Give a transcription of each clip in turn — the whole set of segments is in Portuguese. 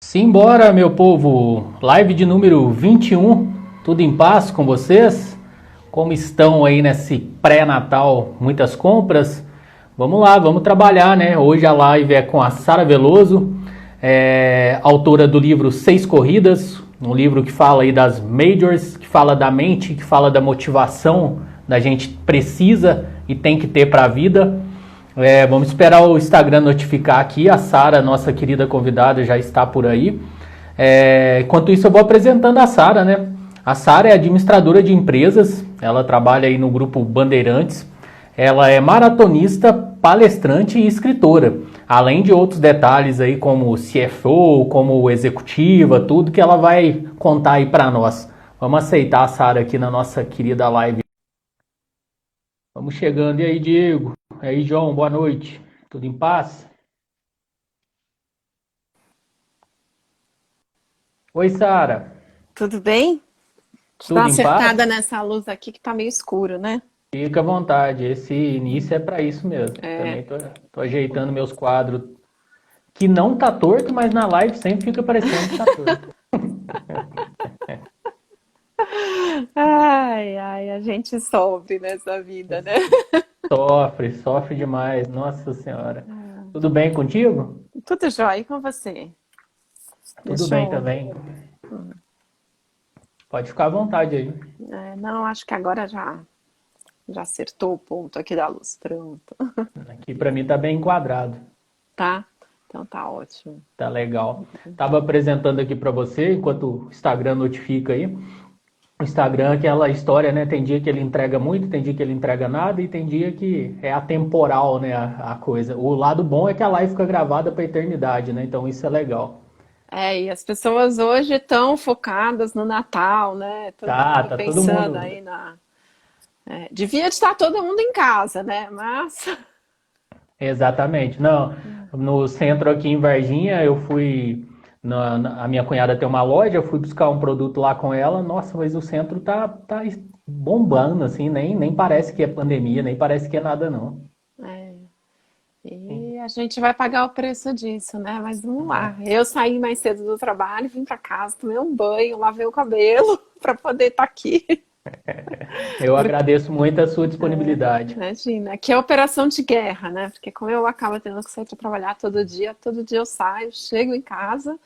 Simbora, meu povo! Live de número 21, tudo em paz com vocês? Como estão aí nesse pré-natal? Muitas compras? Vamos lá, vamos trabalhar, né? Hoje a live é com a Sara Veloso, autora do livro Seis Corridas, um livro que fala aí das majors, que fala da mente, que fala da motivação da gente precisa e tem que ter para a vida. Vamos esperar o Instagram notificar aqui. A Sara, nossa querida convidada, já está por aí. Enquanto isso, eu vou apresentando a Sara, né? A Sara é administradora de empresas. Ela trabalha aí no grupo Bandeirantes. Ela é maratonista, palestrante e escritora. Além de outros detalhes aí, como CFO, como executiva, tudo que ela vai contar aí para nós. Vamos aceitar a Sara aqui na nossa querida live. Vamos chegando. E aí, Diego? E aí, João, boa noite. Tudo em paz? Oi, Sara. Tudo bem? Deixa eu dar Tudo uma em paz? acertada nessa luz aqui que tá meio escuro, né? Fica à vontade. Esse início é para isso mesmo. É, Também tô ajeitando meus quadros. Que não tá torto, mas na live sempre fica parecendo que tá torto. ai, ai, a gente sofre nessa vida, né? Sofre demais. Nossa Senhora. Tudo bem contigo? Tudo jóia e com você? Tudo Deixa bem eu. também. Pode ficar à vontade aí. Não, acho que agora já acertou o ponto aqui da luz. Pronto. Aqui para mim tá bem enquadrado. Tá? Então tá ótimo. Tá legal. Tava apresentando aqui para você, enquanto o Instagram notifica aí. O Instagram é aquela história, né? Tem dia que ele entrega muito, tem dia que ele entrega nada e tem dia que é atemporal, né? A coisa. O lado bom é que a live fica gravada para eternidade, né? Então isso é legal. E as pessoas hoje estão focadas no Natal, né? Todo mundo Tá todo pensando mundo. aí na. Devia estar todo mundo em casa, né? Mas. Exatamente. Não, no centro aqui em Varginha, eu fui. A minha cunhada tem uma loja, eu fui buscar um produto lá com ela. Nossa, mas o centro tá bombando, assim, nem parece que é pandemia, nem parece que é nada, não. É, e a gente vai pagar o preço disso, né? Mas vamos lá. Eu saí mais cedo do trabalho, vim para casa, tomei um banho, lavei o cabelo para poder estar aqui. Eu Porque, agradeço muito a sua disponibilidade. imagina, aqui é operação de guerra, né? Porque como eu acabo tendo que sair para trabalhar todo dia eu saio, chego em casa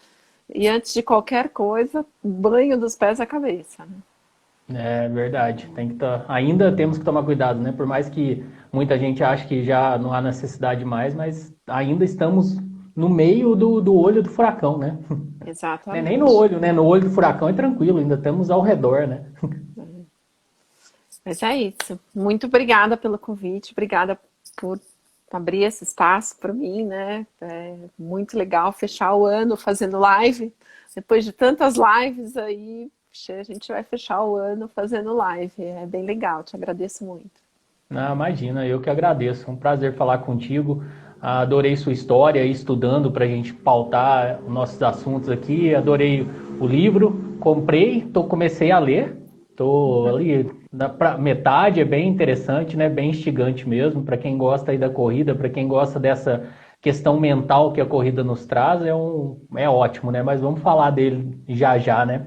e antes de qualquer coisa, banho dos pés à cabeça, né? É verdade. Ainda temos que tomar cuidado, né? Por mais que muita gente ache que já não há necessidade mais, mas ainda estamos no meio do olho do furacão, né? Não é nem no Exatamente. olho, né? No olho do furacão é tranquilo, ainda estamos ao redor, né? Mas é isso. Muito obrigada pelo convite, obrigada por abrir esse espaço para mim, né? É muito legal fechar o ano fazendo live. Depois de tantas lives aí, a gente vai fechar o ano fazendo live. É bem legal, te agradeço muito. Não, imagina, eu que agradeço. É um prazer falar contigo. Adorei sua história, estudando para a gente pautar os nossos assuntos aqui. Adorei o livro, comprei, comecei a ler. Tô ali metade, é bem interessante, né? Bem instigante mesmo. Para quem gosta aí da corrida, para quem gosta dessa questão mental que a corrida nos traz, é ótimo, né? Mas vamos falar dele já já, né?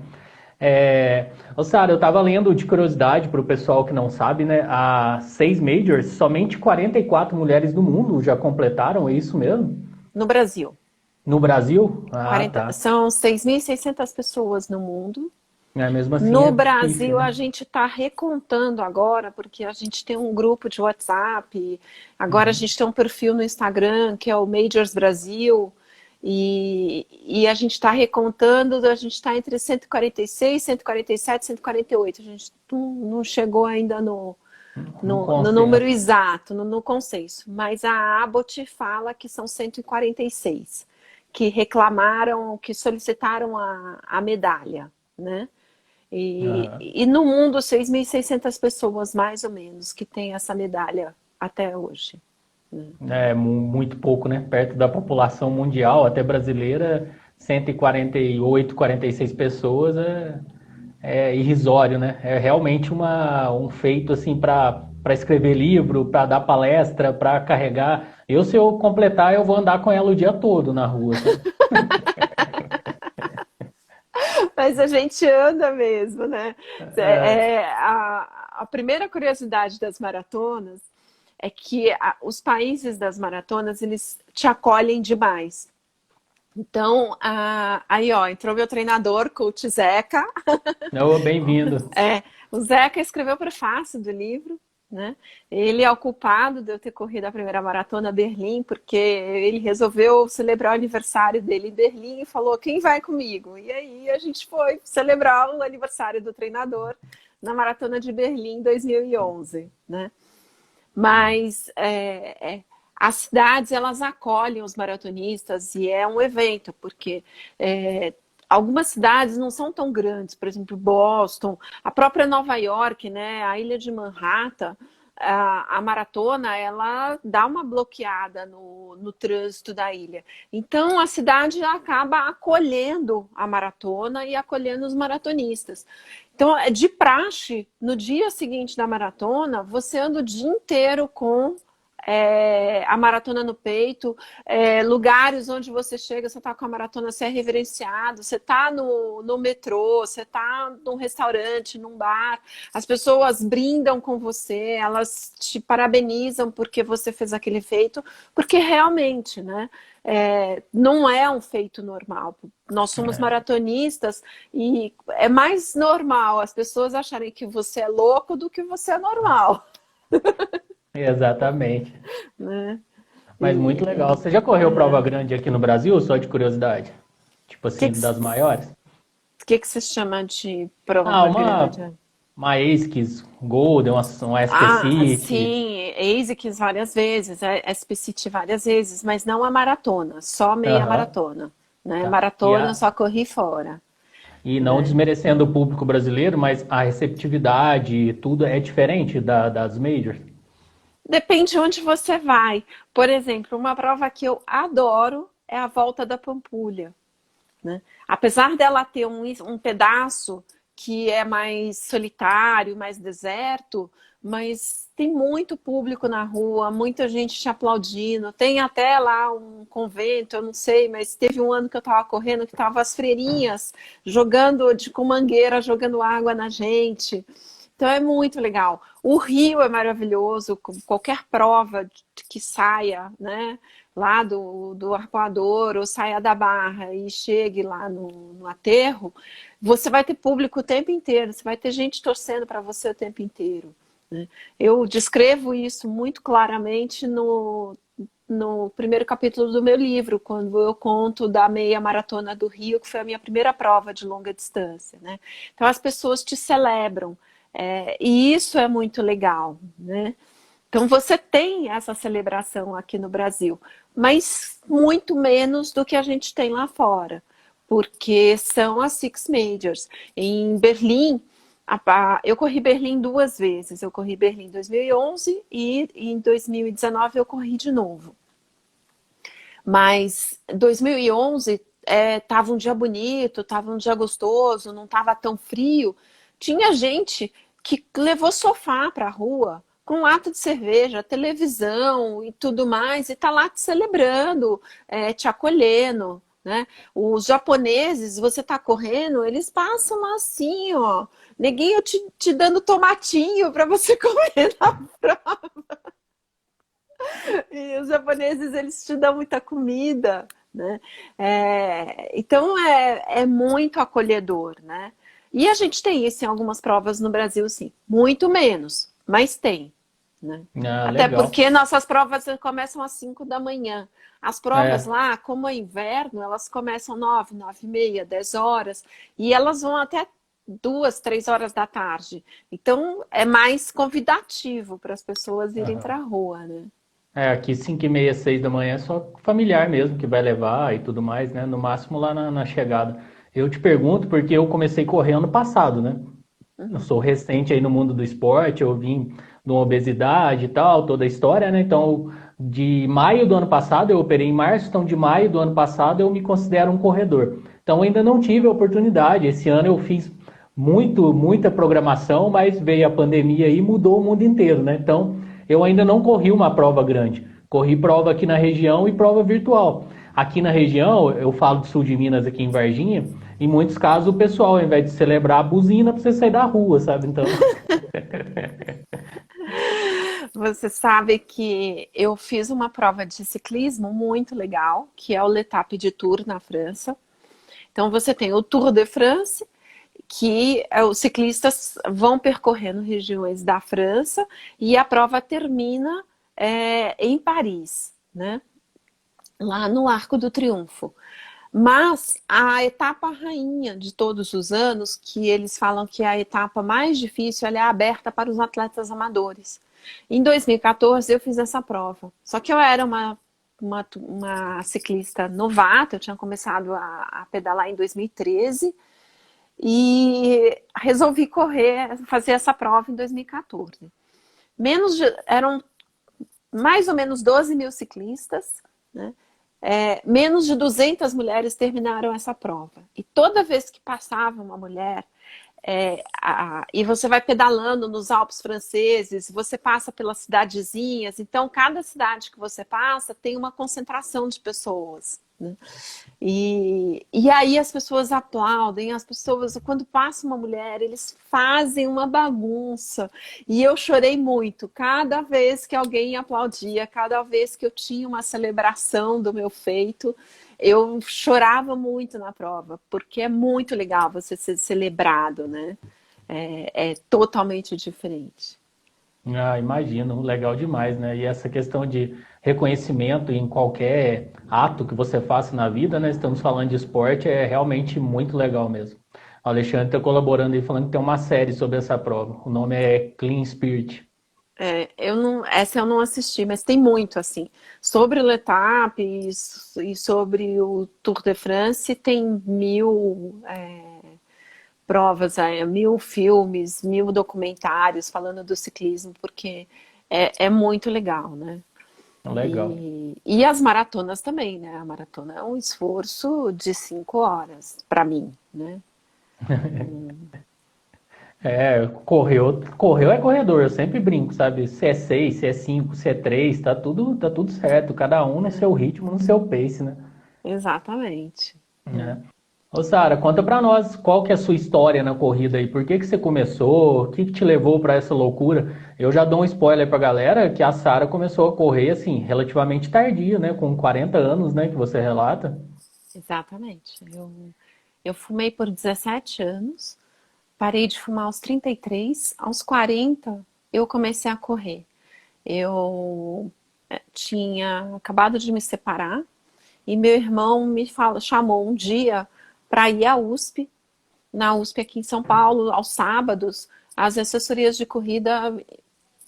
Sara, eu estava lendo de curiosidade para o pessoal que não sabe, né? Há 6 majors, somente 44 mulheres do mundo já completaram, é isso mesmo? No Brasil, No Brasil? Ah, 40, tá. são 6.600 pessoas no mundo. Mesmo assim No é difícil, Brasil, né? a gente está recontando agora, porque a gente tem um grupo de WhatsApp, agora a Uhum. gente tem um perfil no Instagram, que é o Majors Brasil, e a gente está recontando, a gente está entre 146, 147, 148. A gente não chegou ainda Um no número consenso. exato, no consenso, mas a Abbott fala que são 146 que reclamaram, que solicitaram a medalha, né? Aham. E no mundo, 6.600 pessoas, mais ou menos, que tem essa medalha até hoje. Né? É muito pouco, né? Perto da população mundial, até brasileira, 148, 46 pessoas é irrisório, né? É realmente um feito assim para escrever livro, para dar palestra, para carregar. Se eu completar, eu vou andar com ela o dia todo na rua, sabe? Mas a gente anda mesmo, né? A primeira curiosidade das maratonas é que os países das maratonas, eles te acolhem demais. Então, aí ó, entrou meu treinador, coach Zeca. Bem-vindo. O Zeca escreveu o prefácio do livro, né? Ele é o culpado de eu ter corrido a primeira maratona Berlim, porque ele resolveu celebrar o aniversário dele em Berlim e falou, quem vai comigo? E aí a gente foi celebrar o aniversário do treinador na Maratona de Berlim 2011, né? Mas as cidades, elas acolhem os maratonistas e é um evento, porque algumas cidades não são tão grandes, por exemplo, Boston, a própria Nova York, né, a ilha de Manhattan, a maratona, ela dá uma bloqueada no trânsito da ilha. Então, a cidade acaba acolhendo a maratona e acolhendo os maratonistas. Então, de praxe, no dia seguinte da maratona, você anda o dia inteiro com a maratona no peito, lugares onde você chega, você está com a maratona, você é reverenciado, você está no metrô, você está num restaurante, num bar, as pessoas brindam com você, elas te parabenizam porque você fez aquele feito, porque realmente, né, não é um feito normal. Nós somos maratonistas e é mais normal as pessoas acharem que você é louco do que você é normal. Exatamente. Né? Mas muito legal. Você já correu prova grande aqui no Brasil, só de curiosidade? Tipo assim, das maiores? O que você chama de prova grande? Uma ASICS Golden, uma SP City. Sim, ASICS várias vezes, SP City várias vezes, mas não a maratona, só meia maratona. Né? Tá. Maratona só corri fora. E não desmerecendo o público brasileiro, mas a receptividade e tudo é diferente das majors? Depende de onde você vai. Por exemplo, uma prova que eu adoro é a Volta da Pampulha. Né? Apesar dela ter um pedaço que é mais solitário, mais deserto, mas tem muito público na rua, muita gente te aplaudindo. Tem até lá um convento, eu não sei, mas teve um ano que eu estava correndo que estavam as freirinhas jogando com mangueira, jogando água na gente. Então é muito legal. O Rio é maravilhoso, qualquer prova que saia, né, lá do Arpoador ou saia da Barra e chegue lá no aterro, você vai ter público o tempo inteiro, você vai ter gente torcendo para você o tempo inteiro. Né? Eu descrevo isso muito claramente no primeiro capítulo do meu livro, quando eu conto da meia maratona do Rio, que foi a minha primeira prova de longa distância. Né? Então as pessoas te celebram. E isso é muito legal, né? Então você tem essa celebração aqui no Brasil, mas muito menos do que a gente tem lá fora, porque são as Six Majors. Em Berlim, eu corri Berlim 2 vezes, eu corri Berlim em 2011 e em 2019 eu corri de novo. Mas 2011 estava um dia bonito, estava um dia gostoso, não estava tão frio. Tinha gente que levou sofá para a rua com lata de cerveja, televisão e tudo mais, e tá lá te celebrando, te acolhendo, né? Os japoneses, você tá correndo, eles passam lá assim, ó, neguinho te dando tomatinho para você comer na prova. E os japoneses, eles te dão muita comida, né? Então é muito acolhedor, né? E a gente tem isso em algumas provas no Brasil, sim. Muito menos, mas tem. Né? Até legal. porque nossas provas começam às 5 da manhã. As provas lá, como é inverno, elas começam 9, 9h30, 10 horas. E elas vão até 2, 3 horas da tarde. Então, é mais convidativo para as pessoas irem para a rua, né? Aqui 5h30, 6 da manhã é só familiar mesmo que vai levar e tudo mais, né? No máximo lá na chegada. Eu te pergunto porque eu comecei a correr ano passado, né? Eu sou recente aí no mundo do esporte, eu vim de uma obesidade e tal, toda a história, né? Então, de maio do ano passado, eu operei em março, então de maio do ano passado eu me considero um corredor. Então, ainda não tive a oportunidade. Esse ano eu fiz muita programação, mas veio a pandemia e mudou o mundo inteiro, né? Então, eu ainda não corri uma prova grande. Corri prova aqui na região e prova virtual. Aqui na região, eu falo do sul de Minas, aqui em Varginha, em muitos casos, o pessoal, ao invés de celebrar a buzina, pra você sair da rua, sabe? Então, Você sabe que eu fiz uma prova de ciclismo muito legal, que é o L'Étape de Tours na França. Então você tem o Tour de France, que os ciclistas vão percorrendo regiões da França e a prova termina em Paris, né? Lá no Arco do Triunfo. Mas a etapa rainha de todos os anos, que eles falam que é a etapa mais difícil, ela é aberta para os atletas amadores. Em 2014 eu fiz essa prova. Só que eu era uma ciclista novata, eu tinha começado a pedalar em 2013 e resolvi fazer essa prova em 2014. Eram mais ou menos 12 mil ciclistas, né? Menos de 200 mulheres terminaram essa prova. E toda vez que passava uma mulher, e você vai pedalando nos Alpes franceses, você passa pelas cidadezinhas, então cada cidade que você passa tem uma concentração de pessoas, né? E aí as pessoas aplaudem, as pessoas, quando passa uma mulher, eles fazem uma bagunça. E eu chorei muito cada vez que alguém aplaudia, cada vez que eu tinha uma celebração do meu feito, eu chorava muito na prova, porque é muito legal você ser celebrado, né? É totalmente diferente. ah, imagino, legal demais, né? E essa questão de reconhecimento em qualquer ato que você faça na vida, né? Estamos falando de esporte, é realmente muito legal mesmo. O Alexandre está colaborando aí falando que tem uma série sobre essa prova. O nome é Clean Spirit. Essa eu não assisti, mas tem muito, assim. Sobre o L'Étape e sobre o Tour de France, tem mil provas, 1000 filmes, 1000 documentários falando do ciclismo, porque é muito legal, né? Legal. E as maratonas também, né? A maratona é um esforço de 5 horas, para mim, né? Correu é corredor, eu sempre brinco, sabe? Se é 6, se é 5, se é 3, tá tudo certo. Cada um no seu ritmo, no seu pace, né? Exatamente. É. Ô Sara, conta pra nós qual que é a sua história na corrida aí. Por que que você começou? O que que te levou pra essa loucura? Eu já dou um spoiler pra galera que a Sara começou a correr assim, relativamente tardia, né? Com 40 anos, né? Que você relata. Exatamente. Eu fumei por 17 anos, parei de fumar aos 33, aos 40 eu comecei a correr. Eu tinha acabado de me separar e meu irmão chamou um dia para ir à USP, na USP aqui em São Paulo, aos sábados, as assessorias de corrida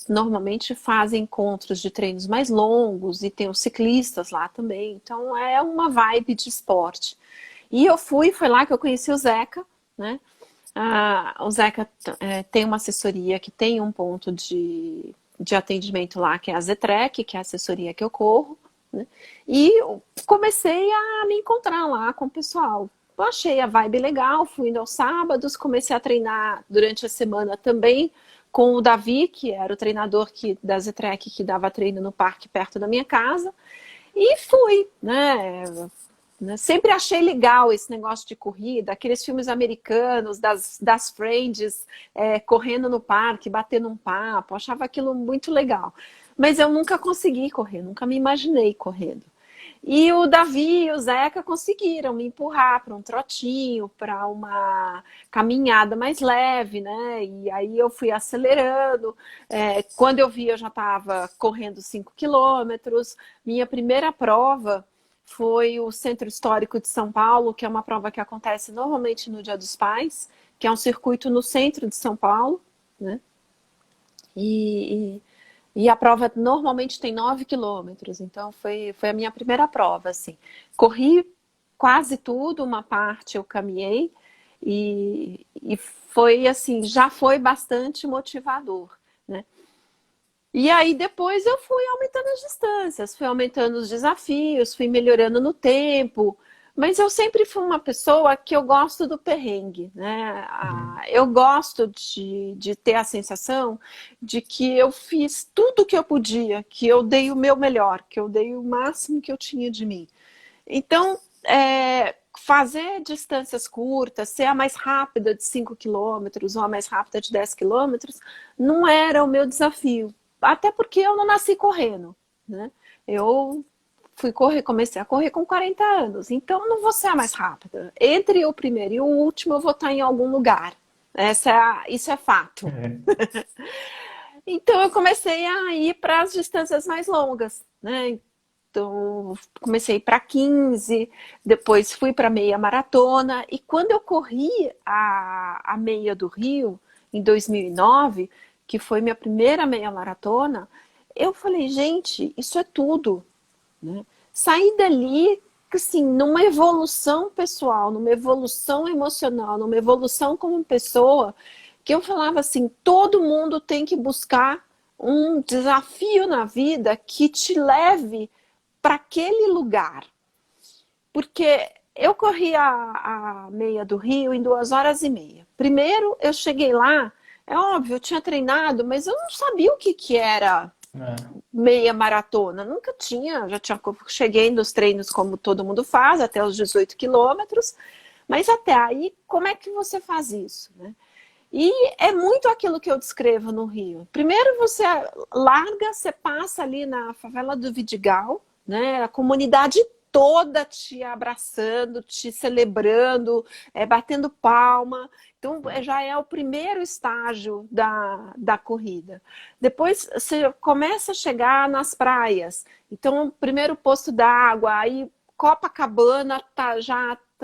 normalmente fazem encontros de treinos mais longos e tem os ciclistas lá também, então é uma vibe de esporte. E eu foi lá que eu conheci o Zeca, né? O Zeca tem uma assessoria que tem um ponto de atendimento lá, que é a Zetrec, que é a assessoria que eu corro, né? E eu comecei a me encontrar lá com o pessoal. Eu achei a vibe legal, fui indo aos sábados, comecei a treinar durante a semana também com o Davi, que era o treinador da Zetrec, que dava treino no parque perto da minha casa, e fui, né? Sempre achei legal esse negócio de corrida, aqueles filmes americanos das friends correndo no parque, batendo um papo, achava aquilo muito legal. Mas eu nunca consegui correr, nunca me imaginei correndo. E o Davi e o Zeca conseguiram me empurrar para um trotinho, para uma caminhada mais leve, né? E aí eu fui acelerando. Quando eu vi, eu já estava correndo 5 quilômetros. Minha primeira prova foi o Centro Histórico de São Paulo, que é uma prova que acontece normalmente no Dia dos Pais, que é um circuito no centro de São Paulo, né? E a prova normalmente tem 9 quilômetros, então foi a minha primeira prova, assim. Corri quase tudo, uma parte eu caminhei, e foi assim, já foi bastante motivador, né? E aí depois eu fui aumentando as distâncias, fui aumentando os desafios, fui melhorando no tempo, mas eu sempre fui uma pessoa que eu gosto do perrengue, né? Eu gosto de ter a sensação de que eu fiz tudo o que eu podia, que eu dei o meu melhor, que eu dei o máximo que eu tinha de mim. Então, fazer distâncias curtas, ser a mais rápida de 5 quilômetros ou a mais rápida de 10 quilômetros, não era o meu desafio. Até porque eu não nasci correndo, né? Eu comecei a correr com 40 anos, então eu não vou ser a mais rápida. Entre o primeiro e o último, eu vou estar em algum lugar. Isso é fato. Então eu comecei a ir para as distâncias mais longas, né? Então comecei para 15, depois fui para meia maratona, e quando eu corri a meia do Rio, em 2009, que foi minha primeira meia maratona, eu falei, gente, isso é tudo, né? Saí dali, assim, numa evolução pessoal, numa evolução emocional, numa evolução como pessoa, que eu falava assim, todo mundo tem que buscar um desafio na vida que te leve para aquele lugar. Porque eu corri a meia do Rio em 2 horas e meia. Primeiro, eu cheguei lá, é óbvio, eu tinha treinado, mas eu não sabia o que era meia maratona. Nunca tinha, cheguei nos treinos como todo mundo faz, até os 18 quilômetros, mas até aí, como é que você faz isso, né? E é muito aquilo que eu descrevo no Rio. Primeiro você larga, você passa ali na favela do Vidigal, né? A comunidade toda te abraçando, te celebrando, batendo palma. Então já é o primeiro estágio da corrida. Depois você começa a chegar nas praias. Então, primeiro posto d'água, aí Copacabana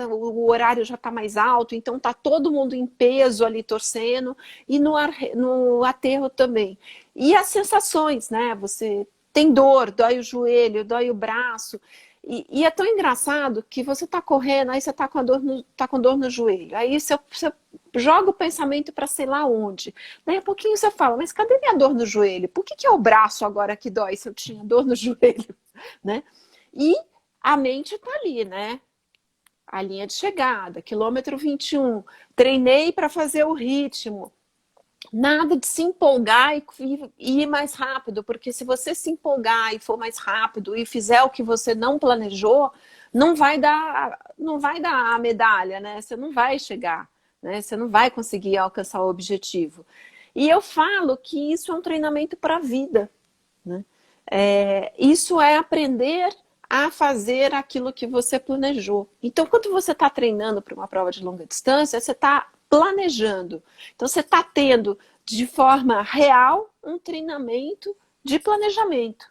o horário já está mais alto, então está todo mundo em peso ali torcendo, e no aterro também. E as sensações, né? Você tem dor, dói o joelho, dói o braço, e é tão engraçado que você está correndo, aí você está com dor no joelho, aí você joga o pensamento para sei lá onde. Daí a pouquinho você fala, mas cadê minha dor no joelho? Por que é o braço agora que dói se eu tinha dor no joelho? Né? E a mente está ali, né? A linha de chegada, quilômetro 21, treinei para fazer o ritmo. Nada de se empolgar e ir mais rápido, porque se você se empolgar e for mais rápido e fizer o que você não planejou, não vai dar a medalha, né? Você não vai chegar, né? Você não vai conseguir alcançar o objetivo. E eu falo que isso é um treinamento para a vida, né? Isso é aprender a fazer aquilo que você planejou. Então, quando você está treinando para uma prova de longa distância, você está planejando. Então, você está tendo, de forma real, um treinamento de planejamento.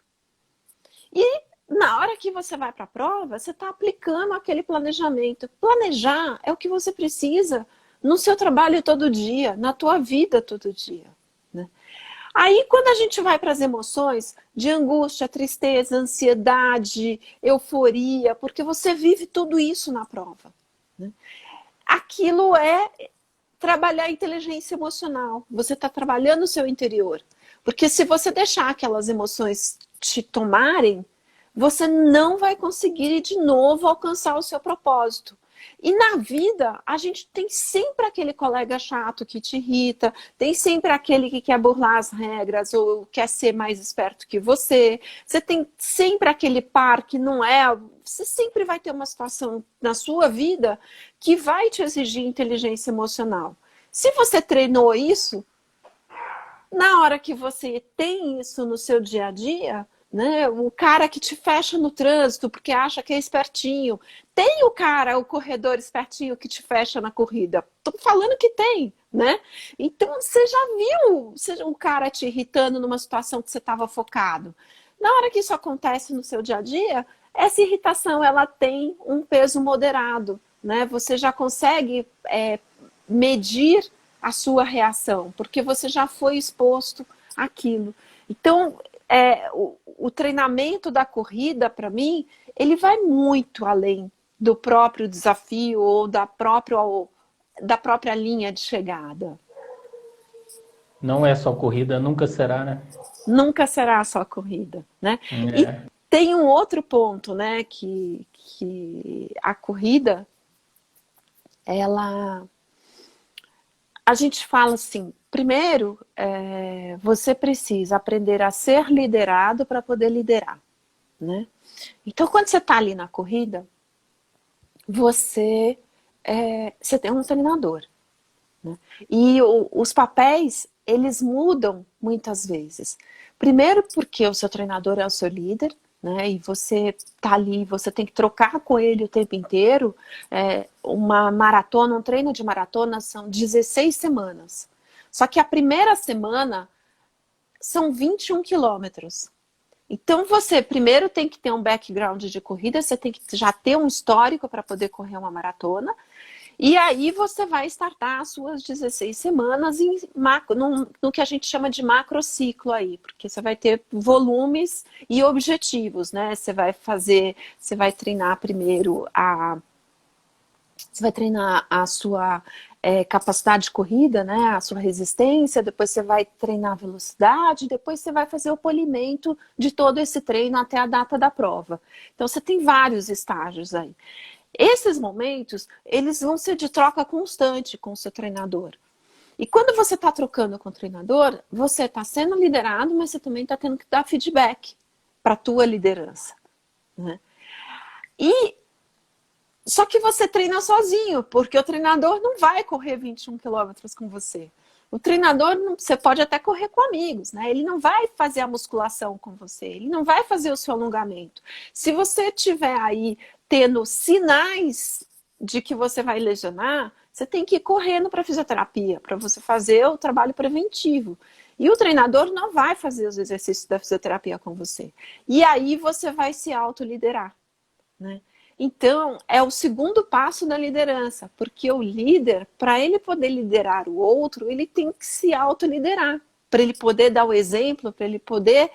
E na hora que você vai para a prova, você está aplicando aquele planejamento. Planejar é o que você precisa no seu trabalho todo dia, na tua vida todo dia, né? Aí, quando a gente vai para as emoções de angústia, tristeza, ansiedade, euforia, porque você vive tudo isso na prova, né? Aquilo é trabalhar a inteligência emocional. Você está trabalhando o seu interior. Porque se você deixar aquelas emoções te tomarem, você não vai conseguir de novo alcançar o seu propósito. E na vida, a gente tem sempre aquele colega chato que te irrita, tem sempre aquele que quer burlar as regras ou quer ser mais esperto que você. Você tem sempre aquele par que não é... Você sempre vai ter uma situação na sua vida que vai te exigir inteligência emocional. Se você treinou isso, na hora que você tem isso no seu dia a dia, né, o cara que te fecha no trânsito porque acha que é espertinho. Tem o corredor espertinho que te fecha na corrida. Tô falando que tem, né? Então você já viu um cara te irritando numa situação que você estava focado. Na hora que isso acontece no seu dia a dia, essa irritação ela tem um peso moderado, né? Você já consegue medir a sua reação, porque você já foi exposto àquilo. Então, o treinamento da corrida, para mim, ele vai muito além do próprio desafio ou da própria linha de chegada. Não é só corrida, nunca será, né? Nunca será só corrida, né? E tem um outro ponto, né, que a corrida, a gente fala assim, primeiro, você precisa aprender a ser liderado para poder liderar, né? Então, quando você está ali na corrida, você tem um treinador, né? E os papéis, eles mudam muitas vezes. Primeiro porque o seu treinador é o seu líder, né? E você tá ali, você tem que trocar com ele o tempo inteiro. Uma maratona, um treino de maratona são 16 semanas. Só que a primeira semana são 21 quilômetros. Então você primeiro tem que ter um background de corrida, você tem que já ter um histórico para poder correr uma maratona. E aí você vai startar as suas 16 semanas no que a gente chama de macrociclo aí, porque você vai ter volumes e objetivos, né? Você vai treinar primeiro você vai treinar a sua capacidade de corrida, né? A sua resistência, depois você vai treinar a velocidade, depois você vai fazer o polimento de todo esse treino até a data da prova. Então você tem vários estágios aí. Esses momentos, eles vão ser de troca constante com o seu treinador. E quando você está trocando com o treinador, você está sendo liderado, mas você também está tendo que dar feedback para a tua liderança, né? Só que você treina sozinho, porque o treinador não vai correr 21 quilômetros com você. O treinador, você pode até correr com amigos, né? Ele não vai fazer a musculação com você, ele não vai fazer o seu alongamento. Se você tiver aí tendo sinais de que você vai lesionar, você tem que ir correndo para fisioterapia, para você fazer o trabalho preventivo. E o treinador não vai fazer os exercícios da fisioterapia com você. E aí você vai se autoliderar, né? Então, é o segundo passo da liderança, porque o líder, para ele poder liderar o outro, ele tem que se autoliderar, para ele poder dar o exemplo, para ele poder...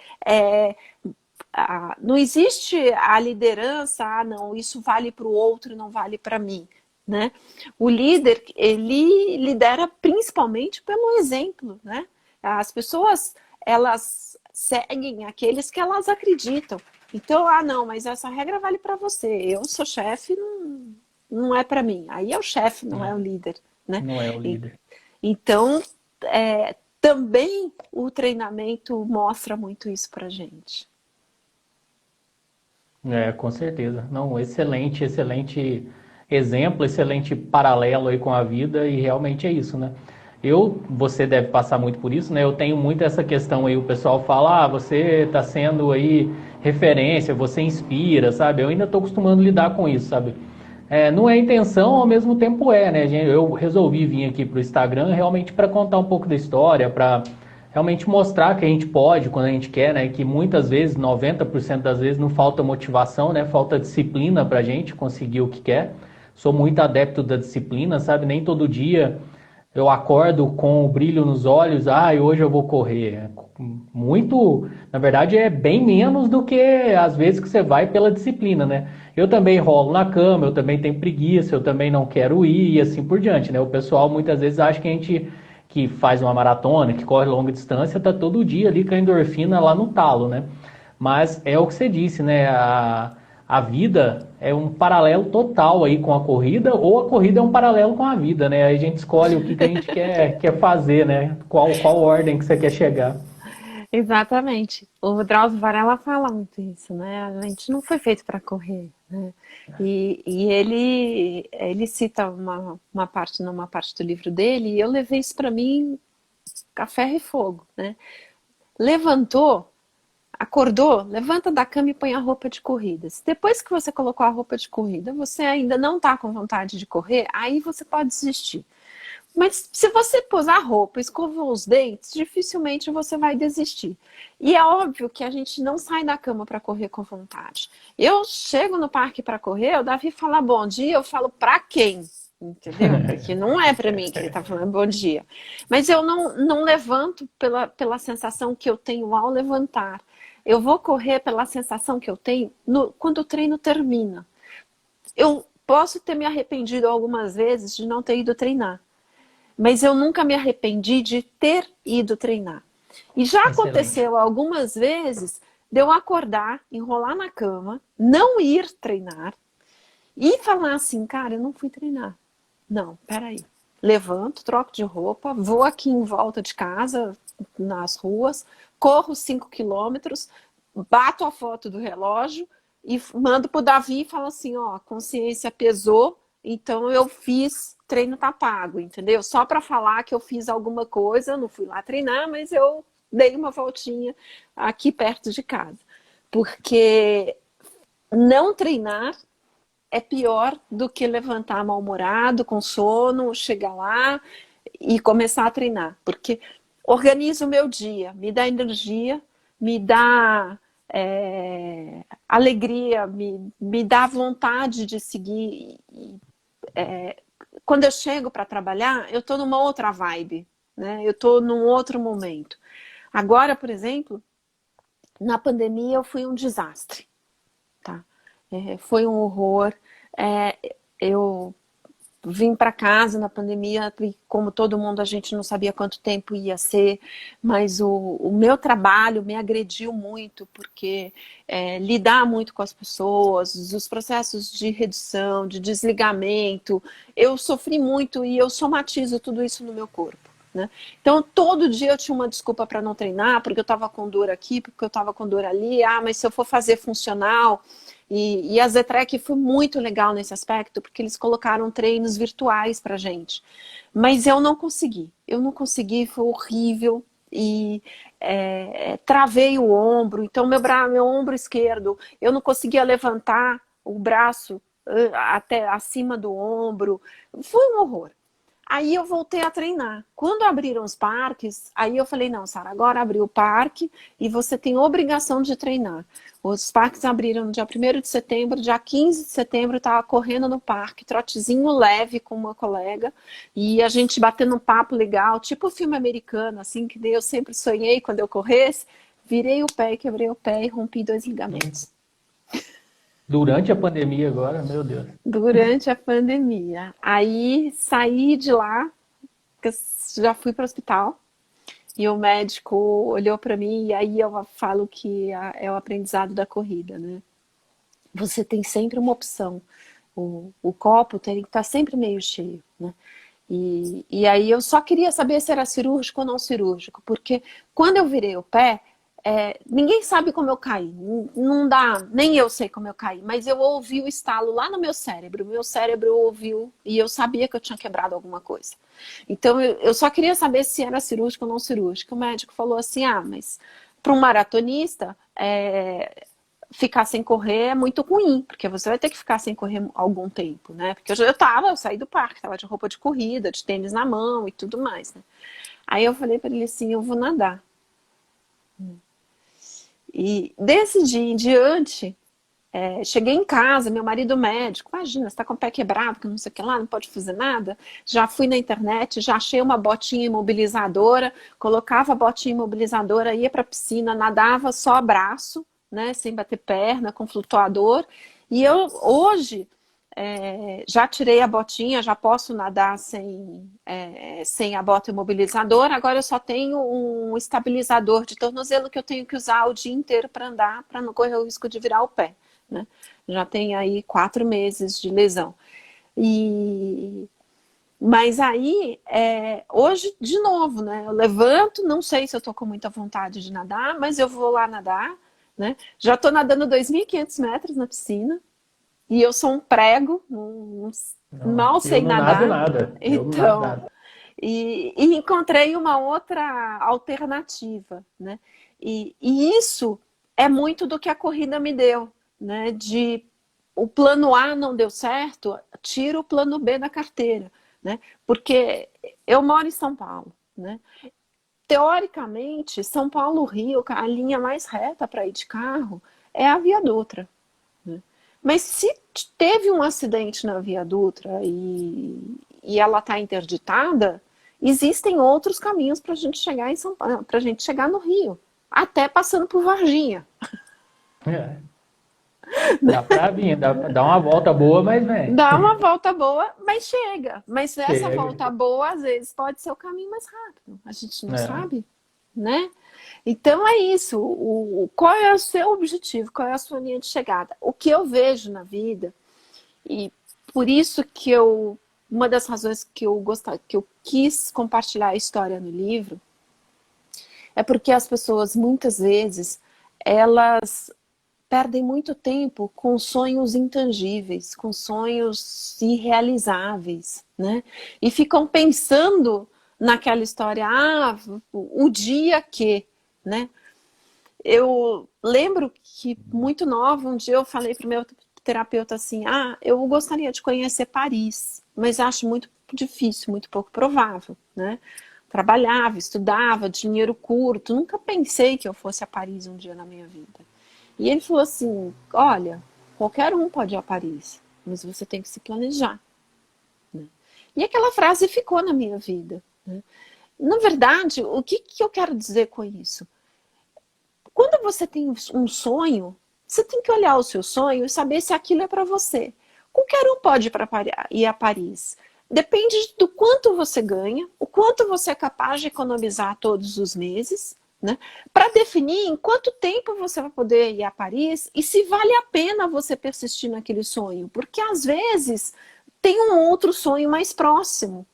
não existe a liderança, não, isso vale para o outro e não vale para mim, né? O líder, ele lidera principalmente pelo exemplo, né? As pessoas, elas seguem aqueles que elas acreditam. Então, não, mas essa regra vale para você. Eu sou chefe, não é para mim. Aí é o chefe, não é o líder, né? Não é o líder. Então, também o treinamento mostra muito isso para gente. Com certeza. Não, excelente, excelente exemplo, excelente paralelo aí com a vida e realmente é isso, né? Você deve passar muito por isso, né? Eu tenho muito essa questão aí, o pessoal fala, você está sendo aí referência, você inspira, sabe? Eu ainda estou acostumando a lidar com isso, sabe? Não é intenção, ao mesmo tempo né? Eu resolvi vir aqui para o Instagram realmente para contar um pouco da história, para realmente mostrar que a gente pode quando a gente quer, né? Que muitas vezes, 90% das vezes, não falta motivação, né? Falta disciplina para a gente conseguir o que quer. Sou muito adepto da disciplina, sabe? Nem todo dia eu acordo com o brilho nos olhos, hoje eu vou correr. Muito, na verdade, é bem menos do que às vezes que você vai pela disciplina, né? Eu também rolo na cama, eu também tenho preguiça, eu também não quero ir e assim por diante, né? O pessoal muitas vezes acha que a gente que faz uma maratona, que corre longa distância, tá todo dia ali com a endorfina lá no talo, né? Mas é o que você disse, né? A vida é um paralelo total aí com a corrida, ou a corrida é um paralelo com a vida, né? Aí a gente escolhe o que a gente quer fazer, né? Qual ordem que você quer chegar. Exatamente. O Drauzio Varela fala muito isso, né? A gente não foi feito para correr, né? E ele cita uma parte numa parte do livro dele, e eu levei isso para mim a ferro e fogo, né? Levantou, acordou, levanta da cama e põe a roupa de corrida. Se depois que você colocou a roupa de corrida, você ainda não está com vontade de correr, aí você pode desistir. Mas se você pôs a roupa, escovou os dentes, dificilmente você vai desistir. E é óbvio que a gente não sai da cama para correr com vontade. Eu chego no parque para correr, o Davi fala bom dia, eu falo para quem? Entendeu? Porque não é para mim que ele está falando bom dia. Mas eu não levanto pela sensação que eu tenho ao levantar. Eu vou correr pela sensação que eu tenho quando o treino termina. Eu posso ter me arrependido algumas vezes de não ter ido treinar. Mas eu nunca me arrependi de ter ido treinar. E já aconteceu algumas vezes de eu acordar, enrolar na cama, não ir treinar e falar assim, cara, eu não fui treinar. Não, peraí. Levanto, troco de roupa, vou aqui em volta de casa, nas ruas, corro 5 quilômetros, bato a foto do relógio e mando pro Davi e falo assim, ó, a consciência pesou, então eu fiz, treino tá pago, entendeu? Só para falar que eu fiz alguma coisa, eu não fui lá treinar, mas eu dei uma voltinha aqui perto de casa. Porque não treinar é pior do que levantar mal-humorado, com sono, chegar lá e começar a treinar. Porque organiza o meu dia, me dá energia, me dá alegria, me dá vontade de seguir. Quando eu chego para trabalhar, eu estou numa outra vibe, né? Eu estou num outro momento. Agora, por exemplo, na pandemia eu fui um desastre, tá? Foi um horror. Eu vim para casa na pandemia, e como todo mundo, a gente não sabia quanto tempo ia ser, mas o meu trabalho me agrediu muito, porque lidar muito com as pessoas, os processos de redução, de desligamento, eu sofri muito e eu somatizo tudo isso no meu corpo. Né? Então, todo dia eu tinha uma desculpa para não treinar, porque eu estava com dor aqui, porque eu estava com dor ali. Ah, mas se eu for fazer funcional... E a Zetrec foi muito legal nesse aspecto, porque eles colocaram treinos virtuais pra gente. Mas eu não consegui, foi horrível. E travei o ombro, então meu ombro esquerdo, eu não conseguia levantar o braço até acima do ombro. Foi um horror. Aí eu voltei a treinar. Quando abriram os parques, aí eu falei, não, Sara, agora abriu o parque e você tem obrigação de treinar. Os parques abriram no dia 1º de setembro, dia 15 de setembro eu estava correndo no parque, trotezinho leve com uma colega, e a gente batendo um papo legal, tipo filme americano, assim, que eu sempre sonhei quando eu corresse, virei o pé, quebrei o pé e rompi 2 ligamentos. Durante a pandemia agora, meu Deus. Durante a pandemia. Aí saí de lá, já fui para o hospital, e o médico olhou para mim, e aí eu falo que é o aprendizado da corrida, né? Você tem sempre uma opção. O copo tem que estar sempre meio cheio, né? E aí eu só queria saber se era cirúrgico ou não cirúrgico, porque quando eu virei o pé, ninguém sabe como eu caí, não dá, nem eu sei como eu caí, mas eu ouvi o estalo lá no meu cérebro ouviu e eu sabia que eu tinha quebrado alguma coisa. Então eu só queria saber se era cirúrgico ou não cirúrgico. O médico falou assim, mas para um maratonista, ficar sem correr é muito ruim, porque você vai ter que ficar sem correr algum tempo, né? Porque eu saí do parque, tava de roupa de corrida, de tênis na mão e tudo mais, né? Aí eu falei para ele assim, eu vou nadar. E desse dia em diante, cheguei em casa, meu marido médico, imagina, você tá com o pé quebrado, que não sei o que lá, não pode fazer nada. Já fui na internet, já achei uma botinha imobilizadora, colocava a botinha imobilizadora, ia pra piscina, nadava só braço, né, sem bater perna, com flutuador. E eu hoje já tirei a botinha, já posso nadar sem a bota imobilizadora. Agora eu só tenho um estabilizador de tornozelo que eu tenho que usar o dia inteiro para andar, para não correr o risco de virar o pé. Né? Já tem aí 4 meses de lesão. Mas aí, hoje, de novo, né? Eu levanto, não sei se eu tô com muita vontade de nadar, mas eu vou lá nadar, né? Já estou nadando 2.500 metros na piscina, e eu sou um prego, mal sei nadar. Eu não nado nada. Então, e encontrei uma outra alternativa, né? E isso é muito do que a corrida me deu, né? O plano A não deu certo, tira o plano B da carteira, né? Porque eu moro em São Paulo, né? Teoricamente, São Paulo-Rio, a linha mais reta para ir de carro é a Via Dutra. Né? Mas se teve um acidente na Via Dutra e ela está interditada, existem outros caminhos para a gente chegar em São Paulo, para a gente chegar no Rio, até passando por Varginha. Dá pra vir, dá uma volta boa, mas vem. Dá uma volta boa, mas chega. Mas essa volta boa, às vezes, pode ser o caminho mais rápido. A gente não sabe, né? Então é isso. Qual é o seu objetivo? Qual é a sua linha de chegada? O que eu vejo na vida, e por isso que uma das razões que eu quis compartilhar a história no livro, é porque as pessoas, muitas vezes, elas perdem muito tempo com sonhos intangíveis, com sonhos irrealizáveis, né? E ficam pensando naquela história, o dia que, né? Eu lembro que, muito nova, um dia eu falei para o meu terapeuta assim, eu gostaria de conhecer Paris, mas acho muito difícil, muito pouco provável, né? Trabalhava, estudava, dinheiro curto, nunca pensei que eu fosse a Paris um dia na minha vida. E ele falou assim, olha, qualquer um pode ir a Paris, mas você tem que se planejar. Né? E aquela frase ficou na minha vida. Né? Na verdade, o que eu quero dizer com isso? Quando você tem um sonho, você tem que olhar o seu sonho e saber se aquilo é para você. Qualquer um pode ir a Paris. Depende do quanto você ganha, o quanto você é capaz de economizar todos os meses, né? Para definir em quanto tempo você vai poder ir a Paris e se vale a pena você persistir naquele sonho. Porque às vezes tem um outro sonho mais próximo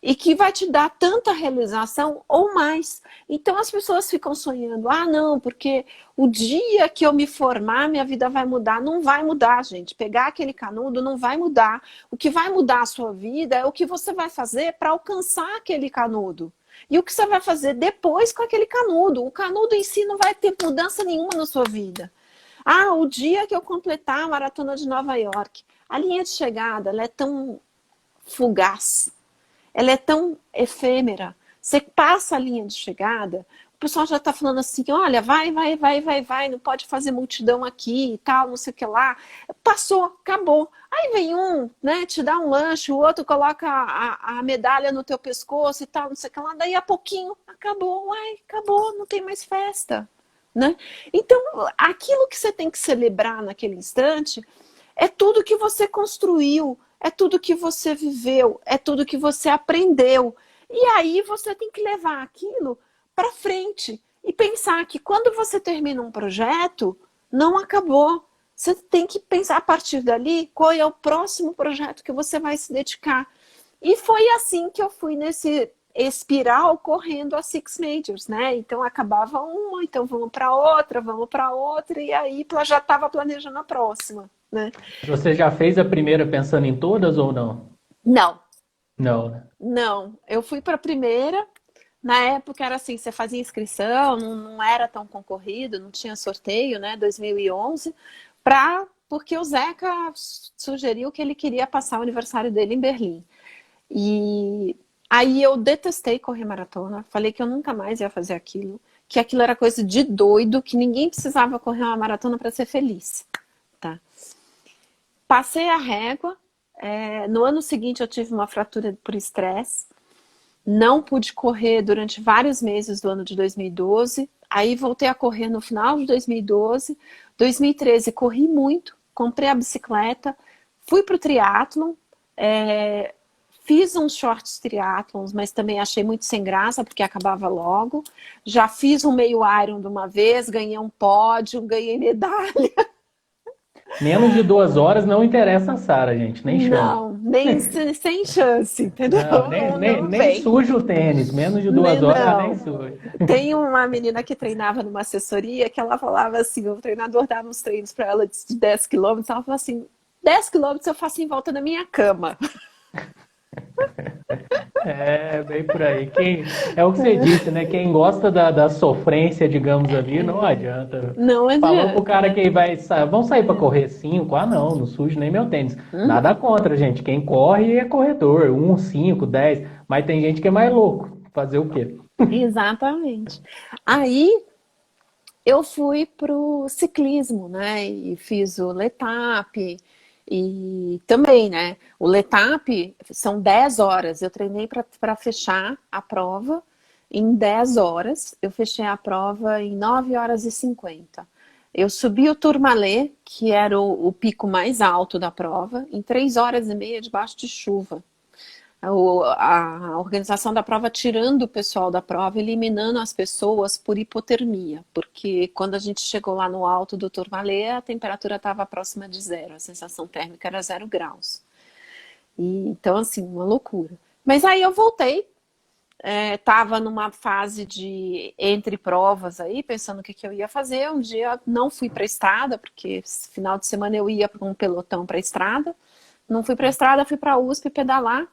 e que vai te dar tanta realização ou mais. Então as pessoas ficam sonhando, não, porque o dia que eu me formar, minha vida vai mudar. Não vai mudar, gente. Pegar aquele canudo não vai mudar. O que vai mudar a sua vida é o que você vai fazer para alcançar aquele canudo. E o que você vai fazer depois com aquele canudo. O canudo em si não vai ter mudança nenhuma na sua vida. O dia que eu completar a maratona de Nova York. A linha de chegada, ela é tão fugaz. Ela é tão efêmera. Você passa a linha de chegada, o pessoal já está falando assim, olha, vai, não pode fazer multidão aqui e tal, não sei o que lá. Passou, acabou. Aí vem um, né, te dá um lanche, o outro coloca a medalha no teu pescoço e tal, não sei o que lá. Daí a pouquinho, acabou, acabou, não tem mais festa. Né? Então, aquilo que você tem que celebrar naquele instante é tudo que você construiu, é tudo que você viveu, é tudo que você aprendeu. E aí você tem que levar aquilo para frente e pensar que quando você termina um projeto, não acabou. Você tem que pensar a partir dali qual é o próximo projeto que você vai se dedicar. E foi assim que eu fui nesse espiral correndo a Six Majors, né? Então acabava uma, então vamos para outra, e aí já estava planejando a próxima, né? Você já fez a primeira pensando em todas ou não? Não, Não, né? não. Eu fui para a primeira. Na época era assim, você fazia inscrição, não era tão concorrido, não tinha sorteio, né? 2011, porque o Zeca sugeriu que ele queria passar o aniversário dele em Berlim. E aí eu detestei correr maratona, falei que eu nunca mais ia fazer aquilo, que aquilo era coisa de doido, que ninguém precisava correr uma maratona para ser feliz, tá? Passei a régua, no ano seguinte eu tive uma fratura por estresse, não pude correr durante vários meses do ano de 2012, aí voltei a correr no final de 2012, 2013 corri muito, comprei a bicicleta, fui para o triatlon, fiz uns shorts triatlons, mas também achei muito sem graça, porque acabava logo. Já fiz um meio Iron de uma vez, ganhei um pódio, ganhei medalha. Menos de 2 horas não interessa a Sara, gente, nem chama. Não, nem sem chance, entendeu? Não, nem, nem, Não nem vem. suja o tênis, menos de 2 horas ela nem Não. suja. Tem uma menina que treinava numa assessoria que ela falava assim, o treinador dava uns treinos para ela de 10 quilômetros, ela falava assim, 10 quilômetros eu faço em volta da minha cama. Bem por aí. É o que você disse, né? Quem gosta da sofrência, digamos ali, não adianta. Não Falou pro adianta, cara né? que vamos sair para correr 5. Não sujo nem meu tênis. Nada contra, gente. Quem corre é corredor, 1, 5, 10. Mas tem gente que é mais louco. Fazer o quê? Exatamente. Aí eu fui pro ciclismo, né? E fiz o Letap. E também, né? O Letap são 10 horas. Eu treinei para fechar a prova em 10 horas. Eu fechei a prova em 9 horas e 50. Eu subi o Tourmalet, que era o pico mais alto da prova, em 3 horas e meia debaixo de chuva. A organização da prova tirando o pessoal da prova, eliminando as pessoas por hipotermia, porque quando a gente chegou lá no alto do Tourmalet, a temperatura estava próxima de zero, a sensação térmica era 0 graus. Então, assim, uma loucura. Mas aí eu voltei, estava numa fase de entre provas aí, pensando o que, que eu ia fazer. Um dia não fui para a estrada, porque esse final de semana eu ia para um pelotão para a estrada. Não fui para a estrada, fui para a USP pedalar.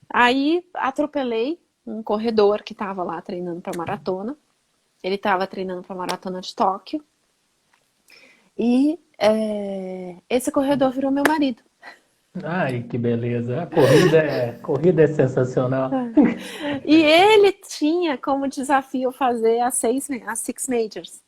Aí atropelei um corredor que estava lá treinando para maratona. Ele estava treinando para a maratona de Tóquio. E esse corredor virou meu marido. Ai, que beleza. Corrida é sensacional. E ele tinha como desafio fazer as Six Majors,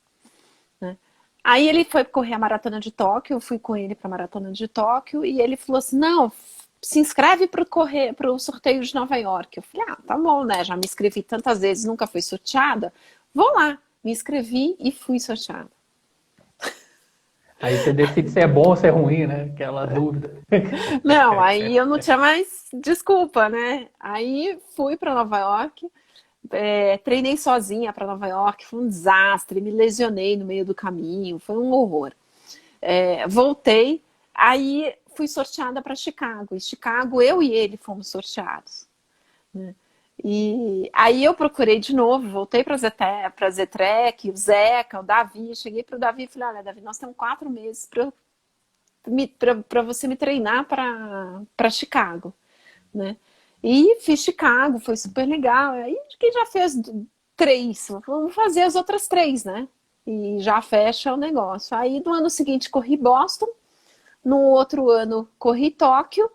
né? Aí ele foi correr a maratona de Tóquio, eu fui com ele para a maratona de Tóquio, e ele falou assim, não, se inscreve para o sorteio de Nova York. Eu falei, tá bom, né? Já me inscrevi tantas vezes, nunca fui sorteada. Vou lá. Me inscrevi e fui sorteada. Aí você decide se é bom ou se é ruim, né? Aquela dúvida. Não, aí eu não tinha mais desculpa, né? Aí fui para Nova York, treinei sozinha para Nova York, foi um desastre, me lesionei no meio do caminho, foi um horror. Voltei, aí fui sorteada para Chicago. Em Chicago, eu e ele fomos sorteados, né? E aí eu procurei de novo, voltei para Zetrec, o Zeca, o Davi. Cheguei para o Davi e falei, olha, Davi, nós temos 4 meses para você me treinar para Chicago, né? E fiz Chicago, foi super legal. Aí quem já fez 3, vamos fazer as outras 3, né? E já fecha o negócio. Aí no ano seguinte corri Boston, no outro ano corri Tóquio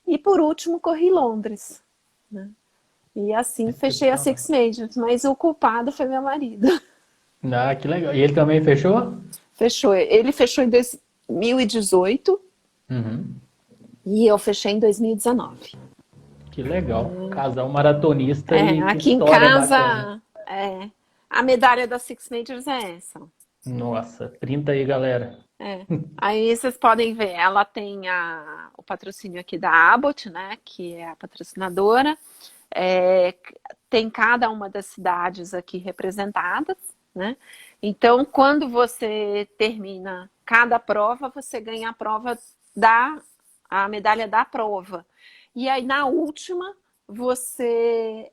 e por último corri Londres, né? E assim fechei a Six Majors, mas o culpado foi meu marido. Ah, que legal. E ele também fechou? Fechou. Ele fechou em 2018 Uhum. e eu fechei em 2019. Que legal. Casal maratonista e que Aqui em história bacana. casa, a medalha da Six Majors é essa. Nossa, printa aí, galera. Aí vocês podem ver, ela tem o patrocínio aqui da Abbott, né, que é a patrocinadora. Tem cada uma das cidades aqui representadas, né? Então, quando você termina cada prova, você ganha a medalha da prova. E aí, na última, você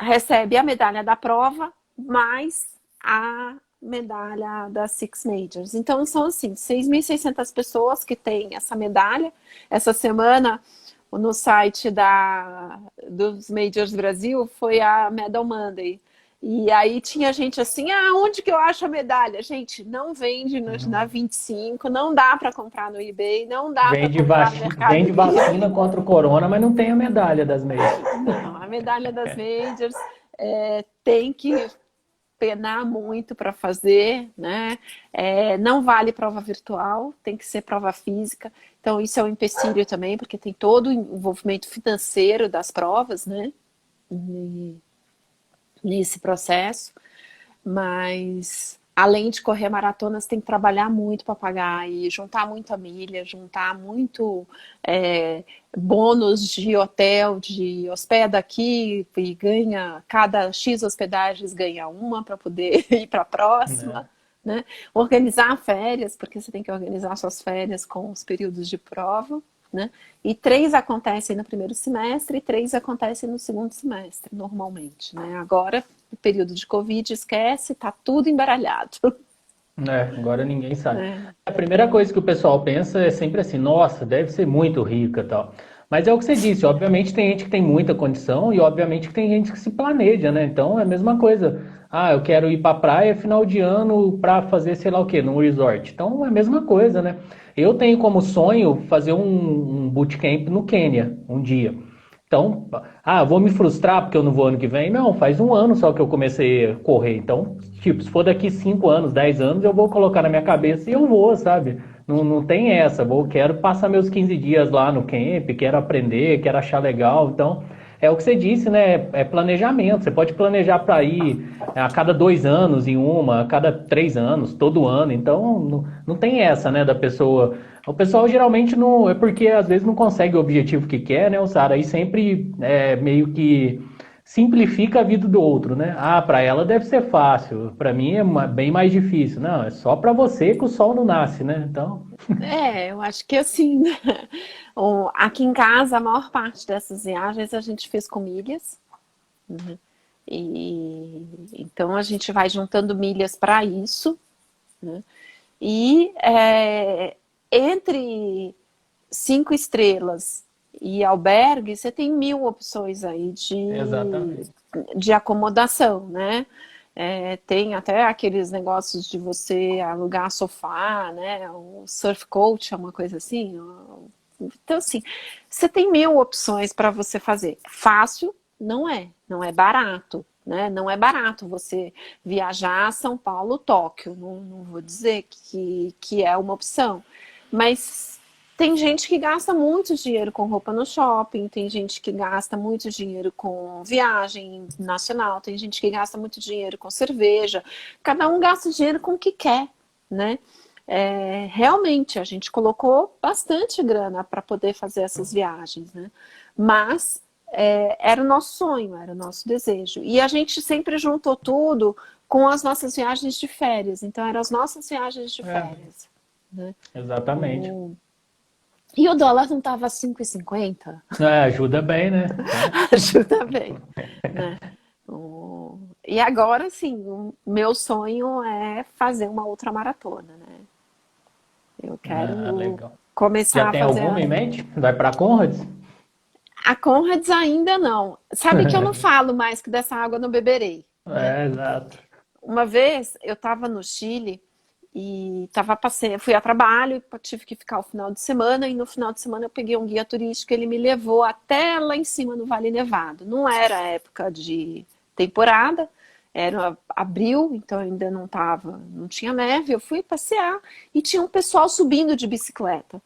recebe a medalha da prova, mais a medalha das Six Majors. Então, são assim, 6.600 pessoas que têm essa medalha. Essa semana, no site dos Majors Brasil, foi a Medal Monday. E aí tinha gente assim, onde que eu acho a medalha? Gente, não vende na 25, não dá para comprar no eBay, não dá para comprar no Mercado Vende Livre. vacina contra o corona, mas não tem a medalha das meias. Não, a medalha das Majors tem que penar muito para fazer, né? Não vale prova virtual, tem que ser prova física. Então isso é um empecilho também, porque tem todo o envolvimento financeiro das provas, né? Nesse processo. Mas além de correr maratonas, tem que trabalhar muito para pagar e juntar muita milha, juntar muito bônus de hotel, de hospeda aqui e ganha, cada X hospedagens ganha uma para poder ir para a próxima, né? Organizar férias, porque você tem que organizar suas férias com os períodos de prova, né? E 3 acontecem no primeiro semestre e 3 acontecem no segundo semestre, normalmente, né? Agora, o período de Covid, esquece, tá tudo embaralhado. Agora ninguém sabe. A primeira coisa que o pessoal pensa é sempre assim, nossa, deve ser muito rica e tal. Mas é o que você disse, obviamente tem gente que tem muita condição e obviamente que tem gente que se planeja, né? Então é a mesma coisa. Eu quero ir pra praia final de ano pra fazer sei lá o quê, num resort. Então é a mesma coisa, né? Eu tenho como sonho fazer um bootcamp no Quênia, um dia. Então, eu vou me frustrar porque eu não vou ano que vem? Não, faz 1 ano só que eu comecei a correr. Então, tipo, se for daqui 5 anos, 10 anos, eu vou colocar na minha cabeça e eu vou, sabe? Não tem essa. Quero passar meus 15 dias lá no camp, quero aprender, quero achar legal. Então, é o que você disse, né? É planejamento. Você pode planejar para ir a cada 2 anos em uma, a cada 3 anos, todo ano. Então, não tem essa, né, da pessoa. O pessoal geralmente não. É porque às vezes não consegue o objetivo que quer, né, o Sara? Aí sempre meio que simplifica a vida do outro, né? Ah, para ela deve ser fácil, para mim é bem mais difícil. Não, é só para você que o sol não nasce, né? Então, Eu acho que assim, né? Aqui em casa, a maior parte dessas viagens a gente fez com milhas. Né? E então a gente vai juntando milhas para isso, né? E entre 5 estrelas e albergue, você tem 1.000 opções aí exatamente. de acomodação, né? Tem até aqueles negócios de você alugar sofá, né? O surf coach é uma coisa assim. Então, assim, você tem 1.000 opções para você fazer. Fácil não é barato, né? Não é barato você viajar a São Paulo, Tóquio. Não vou dizer que é uma opção, mas tem gente que gasta muito dinheiro com roupa no shopping, tem gente que gasta muito dinheiro com viagem nacional, tem gente que gasta muito dinheiro com cerveja. Cada um gasta dinheiro com o que quer, né? Realmente, a gente colocou bastante grana para poder fazer essas viagens, né? Mas era o nosso sonho, era o nosso desejo. E a gente sempre juntou tudo com as nossas viagens de férias. Então, eram as nossas viagens de É, férias, né? exatamente. E o dólar não estava 5,50? É, ajuda bem, né? Então, Ajuda bem, né? E agora, sim, o meu sonho é fazer uma outra maratona, né? Eu quero legal. Já começar a tem fazer alguma em mente? Vai para Conrads? a Conrads ainda não. Sabe que eu não falo mais que dessa água eu não beberei, né? Exato. Uma vez eu estava no Chile e fui a trabalho e tive que ficar o final de semana, e no final de semana eu peguei um guia turístico, ele me levou até lá em cima no Vale Nevado. Não era época de temporada, era abril, então ainda não tinha neve. Eu fui passear e tinha um pessoal subindo de bicicleta.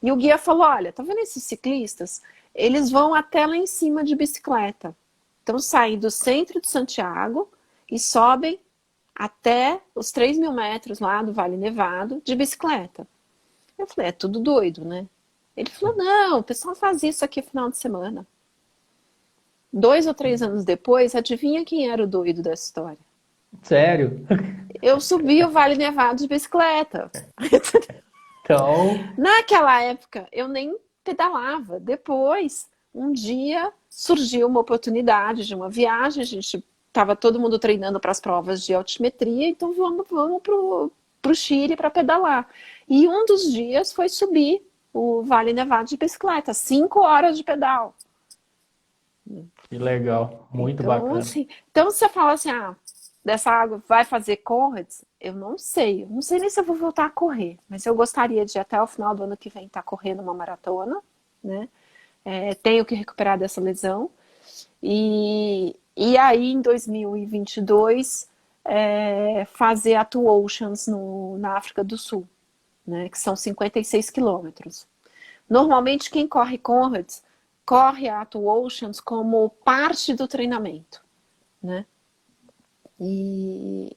E o guia falou: olha, tá vendo esses ciclistas? Eles vão até lá em cima de bicicleta. Então saem do centro de Santiago e sobem até os 3.000 metros lá do Vale Nevado de bicicleta. Eu falei: é tudo doido, né? Ele falou: não, o pessoal faz isso aqui no final de semana. 2 ou 3 anos depois, adivinha quem era o doido dessa história? Sério? Eu subi o Vale Nevado de bicicleta. Então, Naquela época, eu nem pedalava. Depois, um dia, surgiu uma oportunidade de uma viagem. A gente estava todo mundo treinando para as provas de altimetria, então vamos para o Chile para pedalar. E um dos dias foi subir o Vale Nevado de bicicleta, 5 horas de pedal. que legal. Muito Então, bacana. assim, então você fala assim: dessa água vai fazer Conrads? Eu não sei. Eu não sei nem se eu vou voltar a correr, mas eu gostaria de até o final do ano que vem estar correndo uma maratona, né? Tenho que recuperar dessa lesão. E aí, em 2022, fazer a Two Oceans na África do Sul, né? Que são 56 quilômetros. Normalmente, quem corre Conrads corre a Two Oceans como parte do treinamento, né? E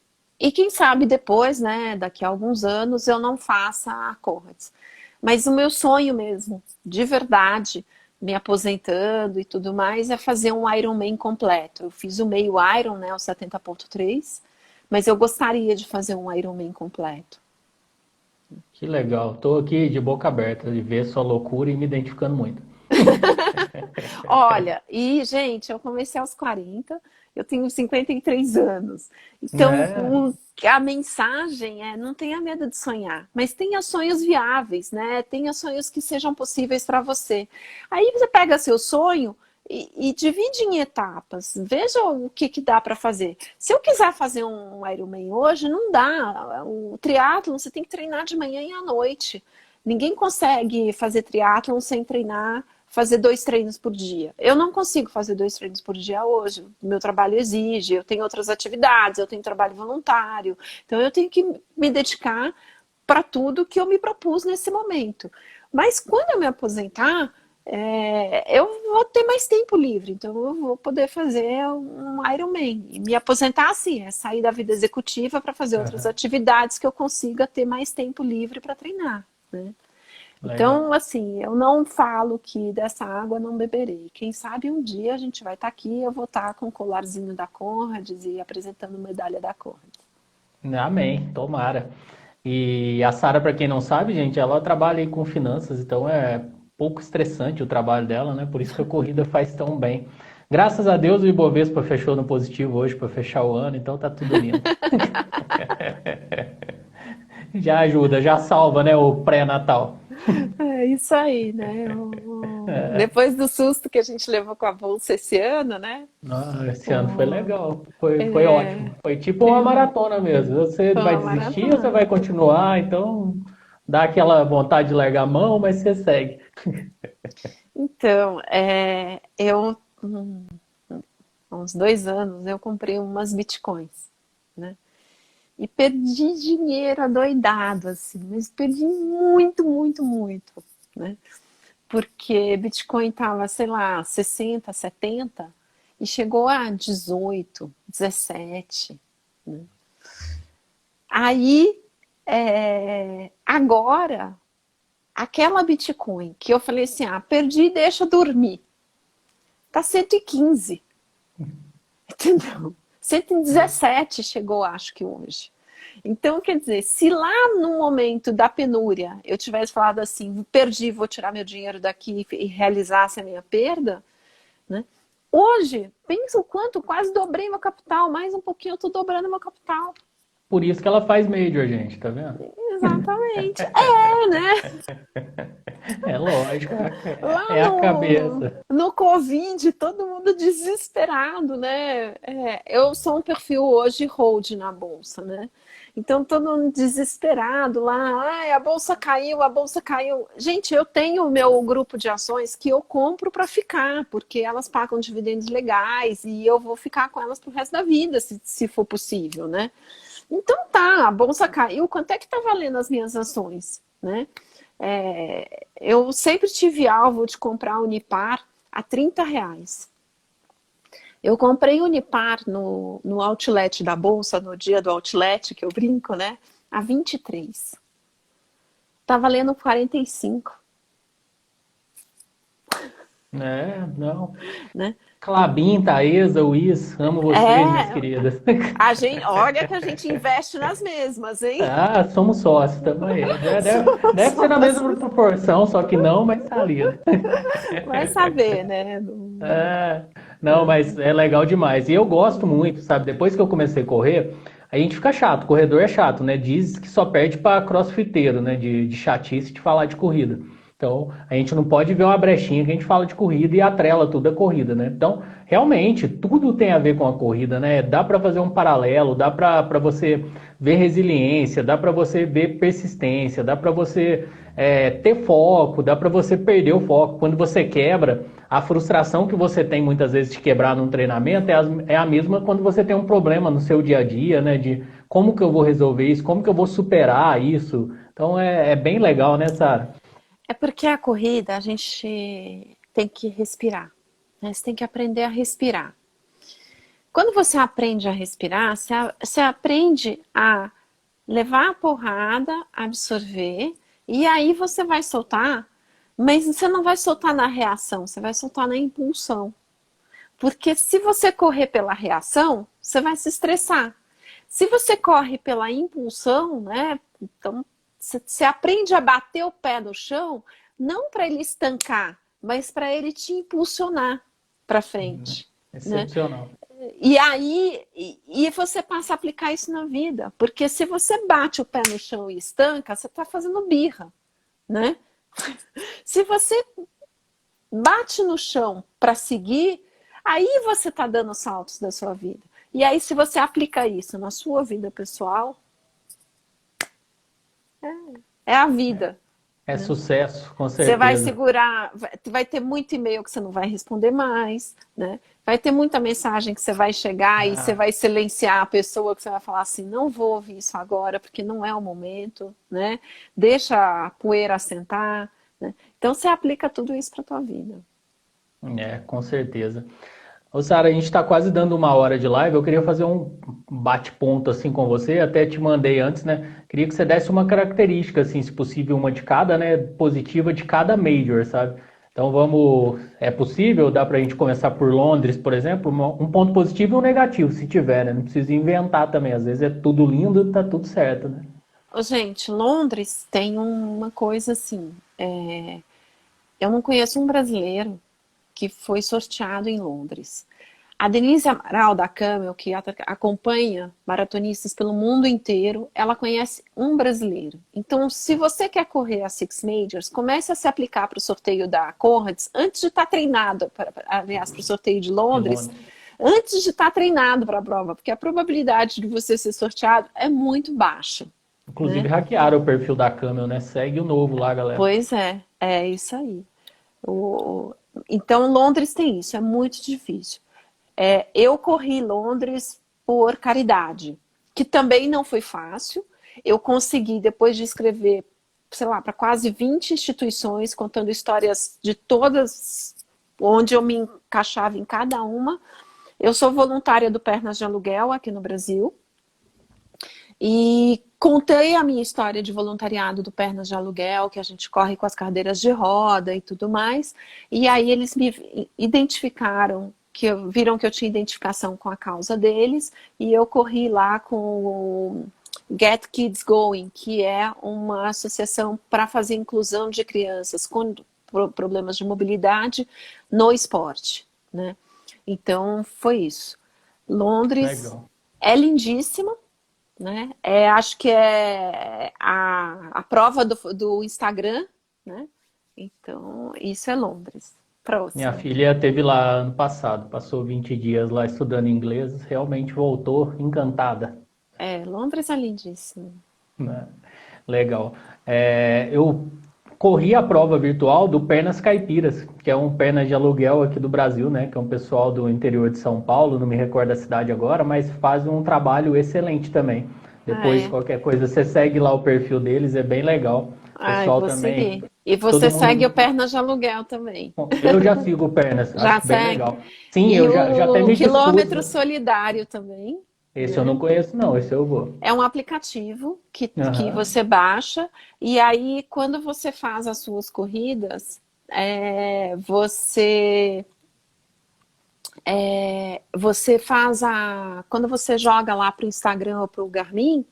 quem sabe depois, né, daqui a alguns anos, eu não faça a Conrads. Mas o meu sonho mesmo, de verdade, me aposentando e tudo mais, é fazer um Ironman completo. Eu fiz o meio Iron, né, o 70.3, mas eu gostaria de fazer um Ironman completo. Que legal. Tô aqui de boca aberta de ver sua loucura e me identificando muito. Olha, e gente, eu comecei aos 40, eu tenho 53 anos. Então, Né? a mensagem não tenha medo de sonhar, mas tenha sonhos viáveis, né? Tenha sonhos que sejam possíveis para você. Aí você pega seu sonho e divide em etapas. Veja o que dá para fazer. Se eu quiser fazer um Ironman hoje, não dá. O triatlon você tem que treinar de manhã e à noite. Ninguém consegue fazer triatlon sem treinar, fazer 2 treinos por dia. Eu não consigo fazer 2 treinos por dia hoje. Meu trabalho exige, eu tenho outras atividades, eu tenho trabalho voluntário. Então eu tenho que me dedicar para tudo que eu me propus nesse momento. Mas quando eu me aposentar, eu vou ter mais tempo livre. Então eu vou poder fazer um Ironman. E me aposentar assim, sair da vida executiva para fazer outras Aham. atividades que eu consiga ter mais tempo livre para treinar, né? Legal. Então, assim, eu não falo que dessa água não beberei. Quem sabe um dia a gente vai estar aqui e eu vou estar com o colarzinho da Conrads e apresentando medalha da Conrads. Amém, tomara. E a Sara, para quem não sabe, gente, ela trabalha aí com finanças, então é pouco estressante o trabalho dela, né? Por isso que a corrida faz tão bem. Graças a Deus o Ibovespa fechou no positivo hoje para fechar o ano, então tá tudo lindo. Já ajuda, já salva, né, o pré-natal. É isso aí, né? Depois do susto que a gente levou com a bolsa esse ano, né? Ah, esse ano foi O- legal, foi É, ótimo. Foi tipo uma é, maratona mesmo. Você foi vai uma desistir ou você vai maratona. continuar? Então dá aquela vontade de largar a mão, mas você segue. Então, há uns 2 anos, eu comprei umas bitcoins, né? E perdi dinheiro adoidado, assim, mas perdi muito, muito, muito, né? Porque Bitcoin tava, sei lá, 60, 70 e chegou a 18, 17, né? Aí, agora, aquela Bitcoin que eu falei assim, perdi, deixa dormir, tá 115, entendeu? 117 chegou, acho que hoje. Então, quer dizer, se lá no momento da penúria eu tivesse falado assim, perdi, vou tirar meu dinheiro daqui e realizasse a minha perda, né? Hoje, pensa o quanto, quase dobrei meu capital, mais um pouquinho eu estou dobrando meu capital. Por isso que ela faz Major, gente, tá vendo? Exatamente. É, né? É lógico, Lá é a cabeça. no Covid, todo mundo desesperado, né? Eu sou um perfil hoje hold na bolsa, né? Então todo mundo desesperado lá, ai, a bolsa caiu, a bolsa caiu. Gente, eu tenho o meu grupo de ações que eu compro para ficar, porque elas pagam dividendos legais e eu vou ficar com elas pro resto da vida, se for possível, né? Então tá, a bolsa caiu, quanto é que tá valendo as minhas ações, né? Eu sempre tive alvo de comprar Unipar a R$ 30. Eu comprei Unipar no outlet da Bolsa, no dia do outlet, que eu brinco, né? A 23. Tá valendo 45, É, não. né? Clabin, Taesa, Luiz, amo vocês, minhas É, queridas. olha que a gente investe nas mesmas, hein? Ah, somos sócios também. Deve ser na mesma Somos- proporção, só que não, mas tá ali, né? Vai saber, né? É, não, mas é legal demais. E eu gosto muito, sabe? Depois que eu comecei a correr, a gente fica chato. Corredor é chato, né? Diz que só perde para crossfiteiro, né? De chatice de falar de corrida. Então, a gente não pode ver uma brechinha que a gente fala de corrida e atrela tudo a corrida, né? Então, realmente, tudo tem a ver com a corrida, né? Dá para fazer um paralelo, dá para você ver resiliência, dá para você ver persistência, dá para você ter foco, dá para você perder o foco. Quando você quebra, a frustração que você tem muitas vezes de quebrar num treinamento é a mesma quando você tem um problema no seu dia a dia, né? De como que eu vou resolver isso, como que eu vou superar isso. Então é bem legal, né, Sara? É porque a corrida a gente tem que respirar, né? Você tem que aprender a respirar. Quando você aprende a respirar, você aprende a levar a porrada, absorver, e aí você vai soltar, mas você não vai soltar na reação, você vai soltar na impulsão. Porque se você correr pela reação, você vai se estressar. Se você corre pela impulsão, né? Então você aprende a bater o pé no chão, não para ele estancar, mas para ele te impulsionar para frente, né? Excepcional. E aí você passa a aplicar isso na vida, porque se você bate o pé no chão e estanca, você está fazendo birra, né? Se você bate no chão para seguir, aí você está dando saltos da sua vida. E aí, se você aplica isso na sua vida pessoal, é a vida. É Né? sucesso, com Você vai certeza. segurar, vai ter muito e-mail que você não vai responder mais, né? Vai ter muita mensagem que você vai chegar e você Ah, vai silenciar a pessoa que você vai falar assim, não vou ouvir isso agora, porque não é o momento, né? Deixa a poeira assentar, né? Então você aplica tudo isso para tua vida. com certeza. Ô, Sara, a gente está quase dando uma hora de live. Eu queria fazer um bate-ponto assim com você. Até te mandei antes, né? Queria que você desse uma característica, assim, se possível, uma de cada, né? Positiva de cada major, sabe? Então vamos. É possível? Dá para a gente começar por Londres, por exemplo? Um ponto positivo e um negativo, se tiver, né? Não precisa inventar também. Às vezes é tudo lindo, tá tudo certo, né? Ô, gente, Londres tem uma coisa assim. Eu não conheço um brasileiro que foi sorteado em Londres. A Denise Amaral da Camel, que acompanha maratonistas pelo mundo inteiro, ela conhece um brasileiro. Então, se você quer correr a Six Majors, comece a se aplicar para o sorteio da Conrads antes de estar treinado, aliás, para o sorteio de De Londres, Londres. antes de estar treinado para a prova, porque a probabilidade de você ser sorteado é muito baixa, Inclusive né? hackearam o perfil da Camel, né? Segue o novo lá, galera. Pois é isso aí. O- Então, Londres tem isso, é muito difícil. Eu corri Londres por caridade, que também não foi fácil. Eu consegui, depois de escrever, sei lá, para quase 20 instituições, contando histórias de todas, onde eu me encaixava em cada uma. Eu sou voluntária do Pernas de Aluguel aqui no Brasil. E contei a minha história de voluntariado do Pernas de Aluguel, que a gente corre com as cadeiras de roda e tudo mais. E aí eles me identificaram, viram que eu tinha identificação com a causa deles, e eu corri lá com o Get Kids Going, que é uma associação para fazer inclusão de crianças com problemas de mobilidade no esporte, né? Então foi isso. Londres Legal. é lindíssima, né? Acho que é a prova do Instagram, né? Então, isso é Londres. Minha Próximo. filha teve lá ano passado, passou 20 dias lá estudando inglês, realmente voltou encantada, Londres é lindíssimo. né? Legal. Eu corri a prova virtual do Pernas Caipiras, que é um pernas de aluguel aqui do Brasil, né? Que é um pessoal do interior de São Paulo, não me recordo a cidade agora, mas faz um trabalho excelente também. Ah, Depois, é. qualquer coisa, você segue lá o perfil deles, é bem legal. Ai, Pessoal vou também, seguir. E todo você segue o mundo. Pernas de Aluguel também. Bom, eu já sigo o Pernas, Já acho bem segue? legal. Sim, E eu já até o me Quilômetro dispus. Solidário também, Esse eu né? não conheço, não, esse eu vou. É um aplicativo que Aham. você baixa, e aí, quando você faz as suas corridas, você faz quando você joga lá para o Instagram ou para o Garmin,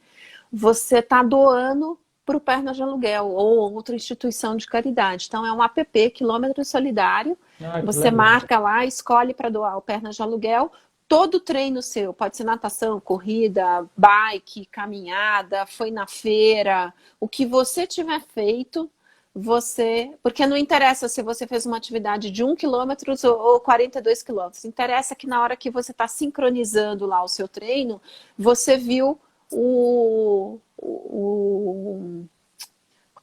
você está doando para o Pernas de Aluguel ou outra instituição de caridade. Então é um app, Quilômetro Solidário. Ah, que Você legal. marca lá, escolhe para doar o Pernas de Aluguel. Todo treino seu, pode ser natação, corrida, bike, caminhada, foi na feira, o que você tiver feito, porque não interessa se você fez uma atividade de 1 quilômetro ou 42 quilômetros, interessa que na hora que você está sincronizando lá o seu treino, você viu como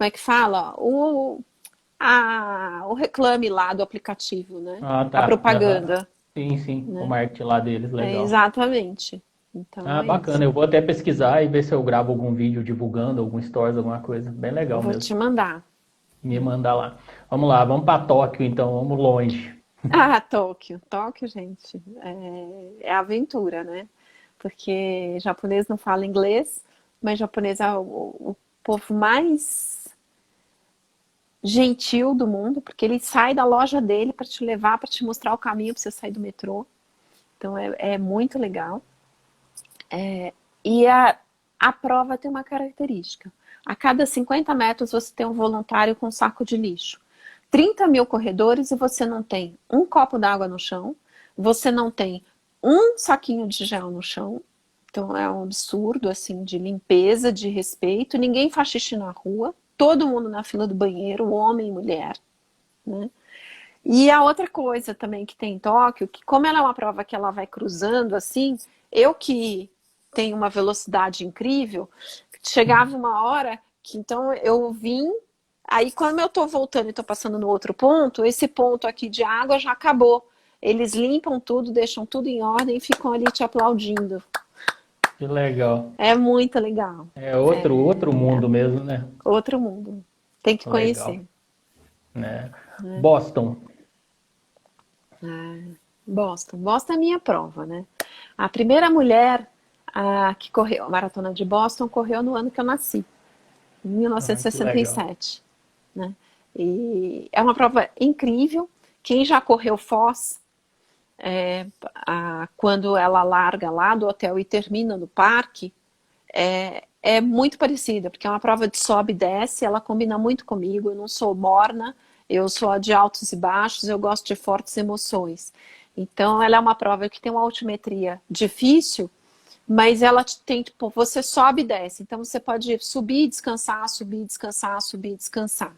é que fala? O reclame lá do aplicativo, né? Ah, A tá. Aham. propaganda, Sim, sim. O né? marketing lá deles, legal. Exatamente. Então Ah, é isso. bacana. Eu vou até pesquisar e ver se eu gravo algum vídeo divulgando, algum stories, alguma coisa. Bem Eu legal vou mesmo. te mandar. Me mandar lá. Vamos lá, vamos para Tóquio então, vamos longe. Ah, Tóquio. Tóquio, gente, é aventura, né? Porque japonês não fala inglês, mas japonês é o povo mais gentil do mundo, porque ele sai da loja dele para te levar, para te mostrar o caminho para você sair do metrô. Então é muito legal. E a prova tem uma característica. A cada 50 metros você tem um voluntário com um saco de lixo. 30 mil corredores e você não tem um copo d'água no chão, você não tem um saquinho de gel no chão. Então é um absurdo assim de limpeza, de respeito. Ninguém faz xixi na rua, todo mundo na fila do banheiro, homem e mulher, né? E a outra coisa também que tem em Tóquio, que como ela é uma prova que ela vai cruzando assim, eu que tenho uma velocidade incrível, chegava uma hora que então eu vim, aí quando eu tô voltando e tô passando no outro ponto, esse ponto aqui de água já acabou. Eles limpam tudo, deixam tudo em ordem e ficam ali te aplaudindo. Que legal. É muito legal. É outro mundo mesmo, né? Outro mundo. Tem que Legal, conhecer. né? Né? Boston. Boston. Boston é a minha prova, né? A primeira mulher que correu a maratona de Boston correu no ano que eu nasci, em Ah, que legal. 1967, né? E é uma prova incrível. Quem já correu Foz, quando ela larga lá do hotel e termina no parque, é muito parecida, porque é uma prova de sobe e desce, ela combina muito comigo, eu não sou morna, eu sou a de altos e baixos, eu gosto de fortes emoções. Então, ela é uma prova que tem uma altimetria difícil, mas ela tem, tipo, você sobe e desce. Então, você pode subir e descansar, subir e descansar, subir e descansar.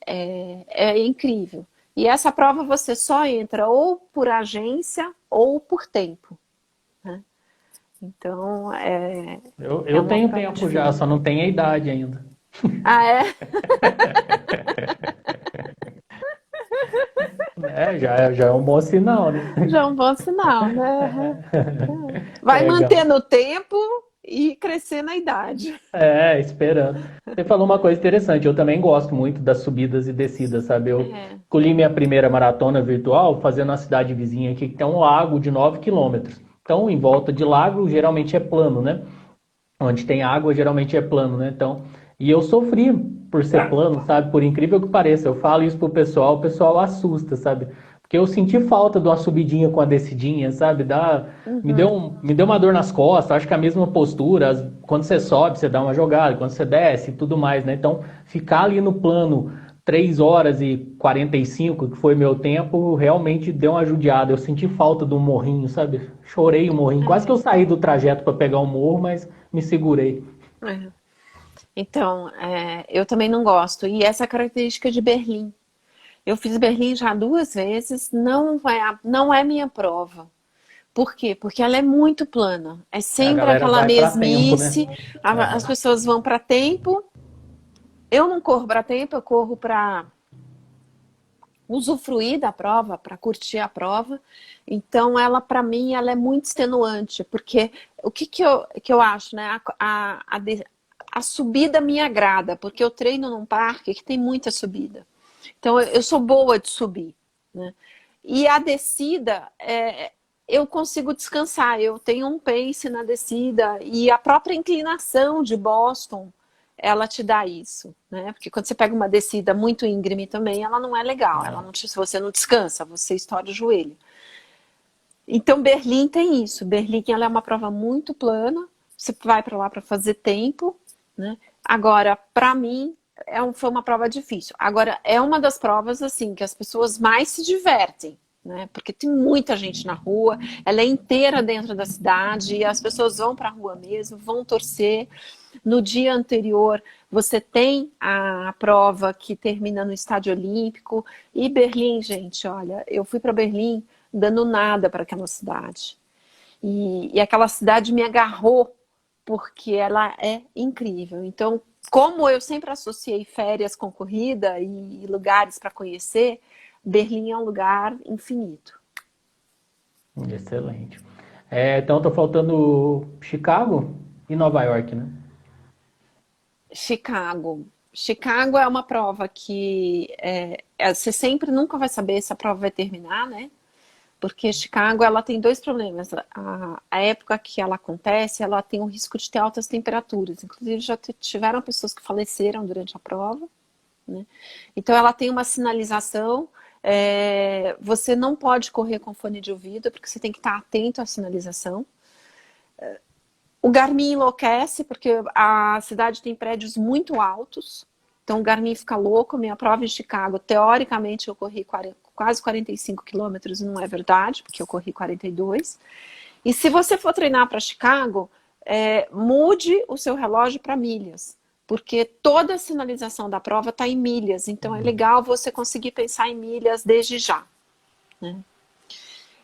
É incrível. E essa prova você só entra ou por agência ou por tempo, né? Então, é Eu uma tenho prova tempo já, difícil. só não tenho a idade ainda. Ah, é? Já é um bom sinal, né? Já é um bom sinal, né? Vai Legal. manter no tempo e crescer na idade. Esperando. Você falou uma coisa interessante, eu também gosto muito das subidas e descidas, sabe? Eu É. escolhi minha primeira maratona virtual fazendo uma cidade vizinha aqui que tem um lago de 9 quilômetros. Então, em volta de lago, geralmente é plano, né? Onde tem água, geralmente é plano, né? Então, e eu sofri por ser plano, sabe? Por incrível que pareça, eu falo isso pro pessoal, o pessoal assusta, sabe? Porque eu senti falta de uma subidinha com a descidinha, sabe? Uhum. Me deu uma dor nas costas, acho que a mesma postura, quando você sobe, você dá uma jogada, quando você desce e tudo mais, né? Então, ficar ali no plano 3 horas e 45, que foi meu tempo, realmente deu uma judiada. Eu senti falta do morrinho, sabe? Chorei o morrinho. Quase que eu É, saí do trajeto para pegar o morro, mas me segurei. é. Então, eu também não gosto. E essa é a característica de Berlim. Eu fiz Berlim já 2 vezes, não é minha prova. Por quê? Porque ela é muito plana. É A sempre galera aquela vai para tempo, né? mesmice. As Aham. pessoas vão para tempo. Eu não corro para tempo, eu corro para usufruir da prova, para curtir a prova. Então, ela, para mim, ela é muito extenuante, porque o que eu acho, né? A subida me agrada, porque eu treino num parque que tem muita subida. Então, eu sou boa de subir, né? E a descida, eu consigo descansar, eu tenho um pace na descida e a própria inclinação de Boston, ela te dá isso, né? Porque quando você pega uma descida muito íngreme também, ela não é legal, ela Não. não se você não descansa, você estoura o joelho. Então Berlim tem isso, Berlim ela é uma prova muito plana, você vai para lá para fazer tempo, né? Agora, para mim, foi uma prova difícil. Agora, é uma das provas assim que as pessoas mais se divertem, né? Porque tem muita gente na rua, ela é inteira dentro da cidade e as pessoas vão para a rua mesmo, vão torcer. No dia anterior, você tem a prova que termina no Estádio Olímpico. E Berlim, gente, olha, eu fui para Berlim dando nada para aquela cidade. E aquela cidade me agarrou porque ela é incrível. Então, como eu sempre associei férias com corrida e lugares para conhecer, Berlim é um lugar infinito. Excelente. Então, tô faltando Chicago e Nova York, né? Chicago. Chicago é uma prova que você sempre nunca vai saber se a prova vai terminar, né? Porque Chicago ela tem dois problemas. A época que ela acontece, ela tem um risco de ter altas temperaturas. Inclusive, já tiveram pessoas que faleceram durante a prova, né? Então, ela tem uma sinalização. Você não pode correr com fone de ouvido, porque você tem que estar atento à sinalização. O Garmin enlouquece, porque a cidade tem prédios muito altos. Então, o Garmin fica louco. Minha prova em Chicago, teoricamente, eu corri quase 45 quilômetros, e não é verdade, porque eu corri 42. E se você for treinar para Chicago, mude o seu relógio para milhas, porque toda a sinalização da prova está em milhas. Então, é legal você conseguir pensar em milhas desde já, né?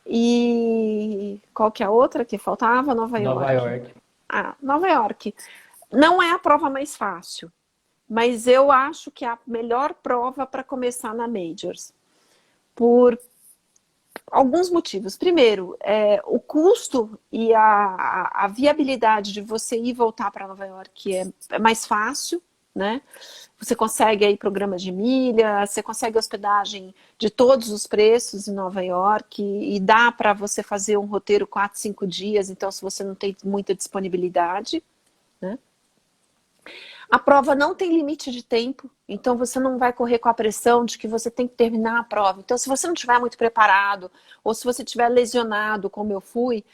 E qual que é a outra que faltava? Nova Nova York. York. Nova York. Não é a prova mais fácil, mas eu acho que é a melhor prova para começar na Majors. Por alguns motivos. Primeiro, o custo e a viabilidade de você ir e voltar para Nova York é mais fácil, né? Você consegue aí programa de milha, você consegue hospedagem de todos os preços em Nova York e dá para você fazer um roteiro 4, 5 dias, então se você não tem muita disponibilidade, né? A prova não tem limite de tempo, então você não vai correr com a pressão de que você tem que terminar a prova. Então, se você não estiver muito preparado, ou se você estiver lesionado, como eu fui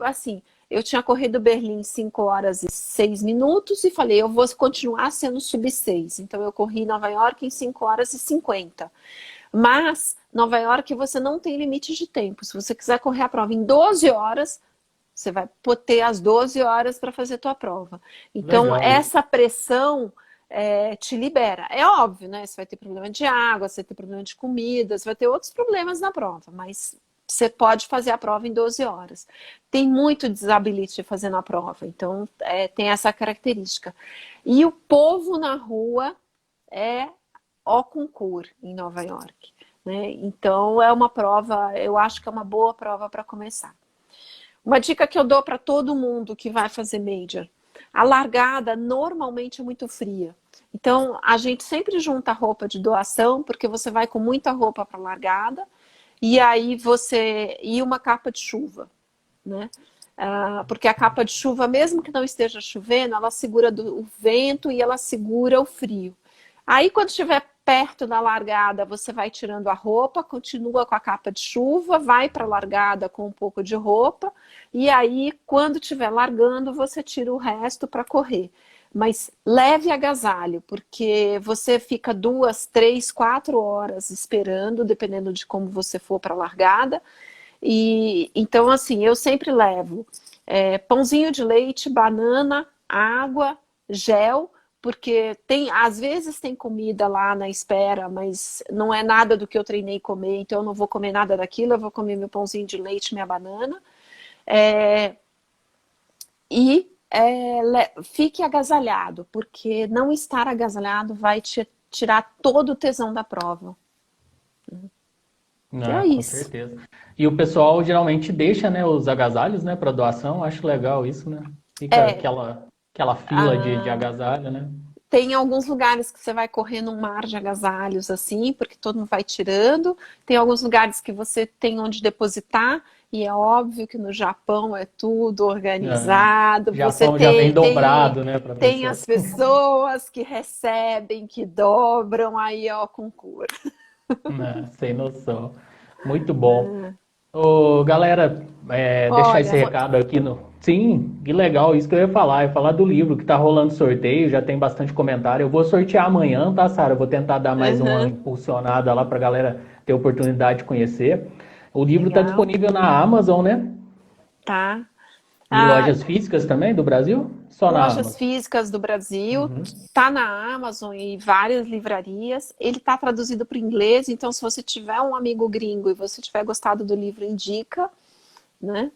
assim, eu tinha corrido Berlim 5 horas e 6 minutos e falei, eu vou continuar sendo sub 6. Então, eu corri Nova York em 5 horas e 50. Mas, Nova York, você não tem limite de tempo. Se você quiser correr a prova em 12 horas, você vai ter as 12 horas para fazer a tua prova. Então, Legal. essa pressão te libera. É óbvio, né? Você vai ter problema de água, você vai ter problema de comida, você vai ter outros problemas na prova, mas você pode fazer a prova em 12 horas. Tem muito disability fazendo a prova, então tem essa característica. E o povo na rua é au concours em Nova York, né? Então, é uma prova, eu acho que é uma boa prova para começar. Uma dica que eu dou para todo mundo que vai fazer major: a largada normalmente é muito fria. Então, a gente sempre junta roupa de doação, porque você vai com muita roupa para largada, e aí e uma capa de chuva, né? Porque a capa de chuva, mesmo que não esteja chovendo, ela segura o vento e ela segura o frio. Aí, quando estiver perto da largada, você vai tirando a roupa, continua com a capa de chuva, vai para a largada com um pouco de roupa, e aí, quando estiver largando, você tira o resto para correr. Mas leve agasalho, porque você fica 2, 3, 4 horas esperando, dependendo de como você for para a largada. E então, assim, eu sempre levo pãozinho de leite, banana, água, gel, porque às vezes tem comida lá na espera, mas não é nada do que eu treinei comer, então eu não vou comer nada daquilo, eu vou comer meu pãozinho de leite, minha banana. Fique agasalhado, porque não estar agasalhado vai te tirar todo o tesão da prova. Que é Com isso. certeza. E o pessoal geralmente deixa, né, os agasalhos, né, para doação. Acho legal isso, né? Fica aquela fila de agasalho, né? Tem alguns lugares que você vai correr num mar de agasalhos, assim, porque todo mundo vai tirando. Tem alguns lugares que você tem onde depositar, e é óbvio que no Japão é tudo É. organizado. Você Japão já vem tem, dobrado, né, para tem pessoa. as pessoas que recebem, que dobram, aí é o concurso. Sem noção. Muito bom. Ô, galera, deixar esse Olha, recado aqui no. Sim, que legal, isso que eu ia falar. Eu ia falar do livro que tá rolando sorteio, já tem bastante comentário. Eu vou sortear amanhã, tá, Sara? Eu vou tentar dar mais uma uhum, impulsionada lá pra galera ter oportunidade de conhecer. O livro tá legal, disponível na Amazon, né? tá? Em Ah, lojas físicas também do Brasil? Só na lojas Amazon. físicas do Brasil, Uhum. tá na Amazon e várias livrarias. Ele tá traduzido para o inglês, então se você tiver um amigo gringo e você tiver gostado do livro, indica, né?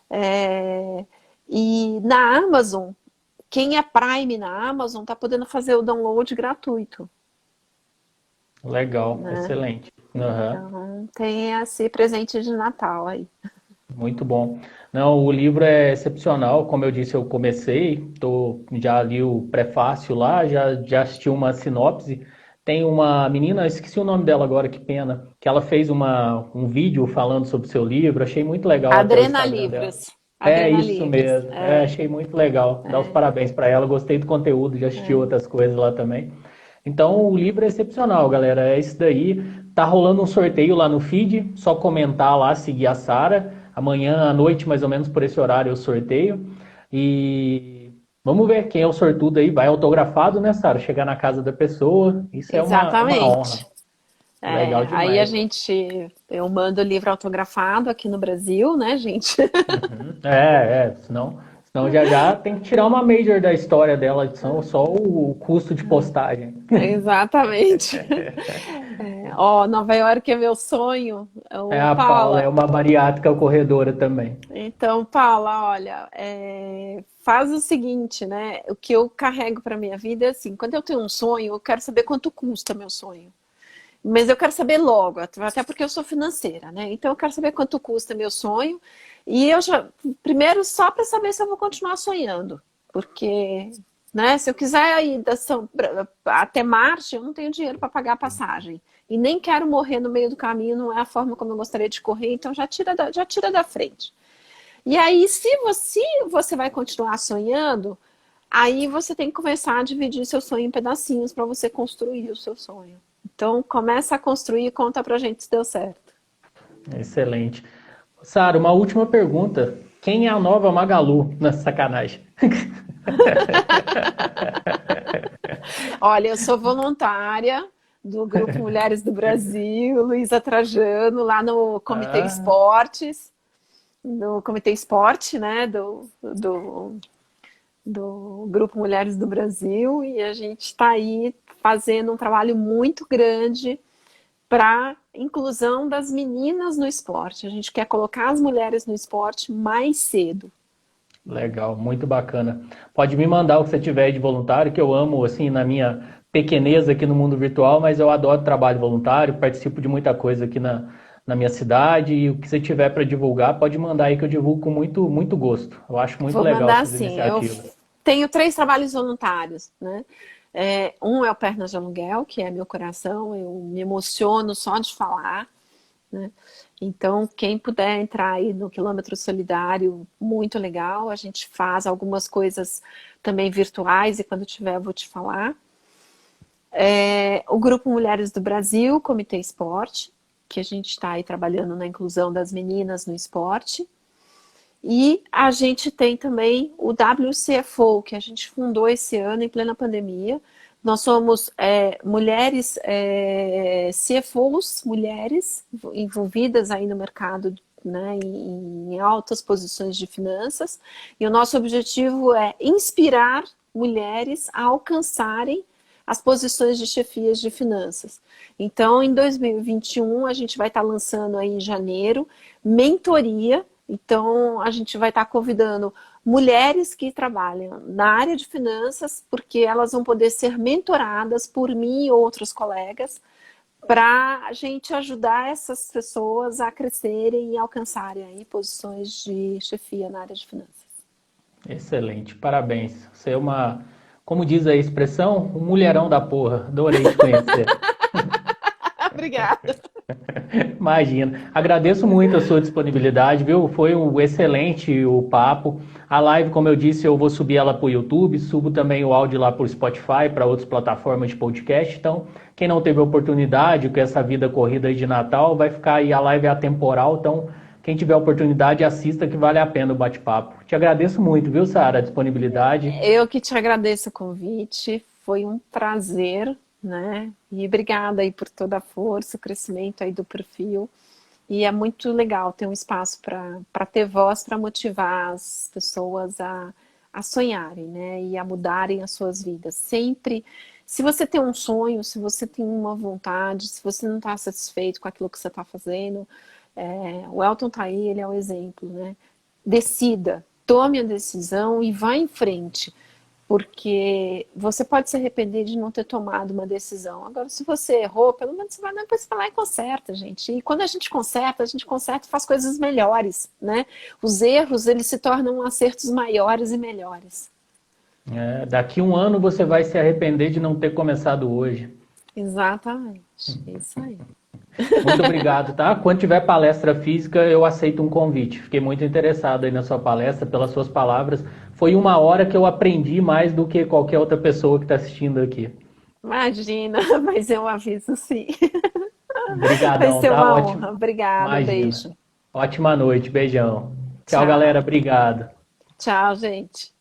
É, E na Amazon, quem é Prime na Amazon tá podendo fazer o download gratuito, Legal, né? excelente. Aham. Então tem esse presente de Natal aí. Muito bom. Não, o livro é excepcional. Como eu disse, eu comecei, já li o prefácio lá, já assisti uma sinopse. Tem uma menina, esqueci o nome dela agora, que pena, que ela fez um vídeo falando sobre o seu livro. Achei muito legal até o Instagram dela. Adrenalivros. É isso Adrenalivros. mesmo. Achei muito legal. Dá os parabéns para ela. Gostei do conteúdo, já assisti outras coisas lá também. Então, o livro é excepcional, galera. É isso daí. Tá rolando um sorteio lá no feed. Só comentar lá, seguir a Sara. Amanhã à noite, mais ou menos por esse horário, eu sorteio. E vamos ver quem é o sortudo aí. Vai autografado, né, Sara? Chegar na casa da pessoa. Isso é uma honra. Exatamente. Legal Aí demais. eu mando o livro autografado aqui no Brasil, né, gente? Uhum. Senão já já tem que tirar uma major da história dela, só o custo de postagem. Exatamente. Nova York é meu sonho. A Paula é Paula, uma bariátrica corredora também. então, Paula, olha, faz o seguinte, né? O que eu carrego para minha vida é assim, quando eu tenho um sonho, eu quero saber quanto custa meu sonho. Mas eu quero saber logo, até porque eu sou financeira, né? Então eu quero saber quanto custa meu sonho. E primeiro só para saber se eu vou continuar sonhando, porque né? Se eu quiser ir até Marte, eu não tenho dinheiro para pagar a passagem. E nem quero morrer no meio do caminho, não é a forma como eu gostaria de correr, então já tira da frente. E aí, se você vai continuar sonhando, aí você tem que começar a dividir seu sonho em pedacinhos para você construir o seu sonho. Então, começa a construir e conta pra gente se deu certo. Excelente. Sara, uma última pergunta. Quem é a nova Magalu? Na sacanagem. Olha, eu sou voluntária do Grupo Mulheres do Brasil, Luísa Trajano, lá no Comitê Esportes, no Comitê Esporte, né, do Grupo Mulheres do Brasil, e a gente está aí fazendo um trabalho muito grande para inclusão das meninas no esporte. A gente quer colocar as mulheres no esporte mais cedo. Legal, muito bacana. Pode me mandar o que você tiver de voluntário, que eu amo, assim, na minha pequenez aqui no mundo virtual, mas eu adoro trabalho voluntário, participo de muita coisa aqui na minha cidade, e o que você tiver para divulgar, pode mandar aí que eu divulgo com muito, muito gosto. Eu acho muito Vou legal mandar essas sim. Eu iniciativas. tenho 3 trabalhos voluntários, né? Um é o Pernas de Aluguel, que é meu coração, eu me emociono só de falar, né? Então, quem puder entrar aí no Quilômetro Solidário, muito legal. A gente faz algumas coisas também virtuais e quando tiver eu vou te falar. O Grupo Mulheres do Brasil, Comitê Esporte, que a gente está aí trabalhando na inclusão das meninas no esporte. E a gente tem também o WCFO, que a gente fundou esse ano em plena pandemia. Nós somos mulheres, CFOs, mulheres envolvidas aí no mercado, né, em altas posições de finanças. E o nosso objetivo é inspirar mulheres a alcançarem as posições de chefias de finanças. Então, em 2021, a gente vai estar lançando aí em janeiro, mentoria. Então, a gente vai estar convidando mulheres que trabalham na área de finanças, porque elas vão poder ser mentoradas por mim e outros colegas, para a gente ajudar essas pessoas a crescerem e alcançarem aí posições de chefia na área de finanças. Excelente, parabéns. Você é uma, como diz a expressão, um mulherão da porra. Adorei te conhecer. Obrigada. Imagina. Agradeço muito a sua disponibilidade, viu? Foi um excelente o papo. A live, como eu disse, eu vou subir ela para o YouTube, subo também o áudio lá para o Spotify, para outras plataformas de podcast. Então, quem não teve oportunidade com essa vida corrida aí de Natal, vai ficar aí, a live é atemporal. Então, quem tiver oportunidade, assista que vale a pena o bate-papo. Te agradeço muito, viu, Sara, a disponibilidade. Eu que te agradeço o convite, foi um prazer, né? E obrigada aí por toda a força, o crescimento aí do perfil. E é muito legal ter um espaço para ter voz, para motivar as pessoas a sonharem, né? E a mudarem as suas vidas. Sempre, se você tem um sonho, se você tem uma vontade, se você não está satisfeito com aquilo que você está fazendo, o Elton tá aí, ele é o exemplo, né? Decida, tome a decisão e vá em frente. Porque você pode se arrepender de não ter tomado uma decisão. Agora, se você errou, pelo menos você vai, depois você vai lá e conserta, gente. E quando a gente conserta e faz coisas melhores, né? Os erros, eles se tornam acertos maiores e melhores. Daqui um ano você vai se arrepender de não ter começado hoje. Exatamente, isso aí. Muito obrigado, tá? Quando tiver palestra física, eu aceito um convite. Fiquei muito interessado aí na sua palestra, pelas suas palavras. Foi uma hora que eu aprendi mais do que qualquer outra pessoa que está assistindo aqui. Imagina, mas eu aviso sim. Vai Obrigadão, ser tá? uma Ótimo. honra. Obrigada, um Imagina. beijo. Ótima noite, beijão. Tchau, galera. Tchau. Obrigado. Tchau, gente.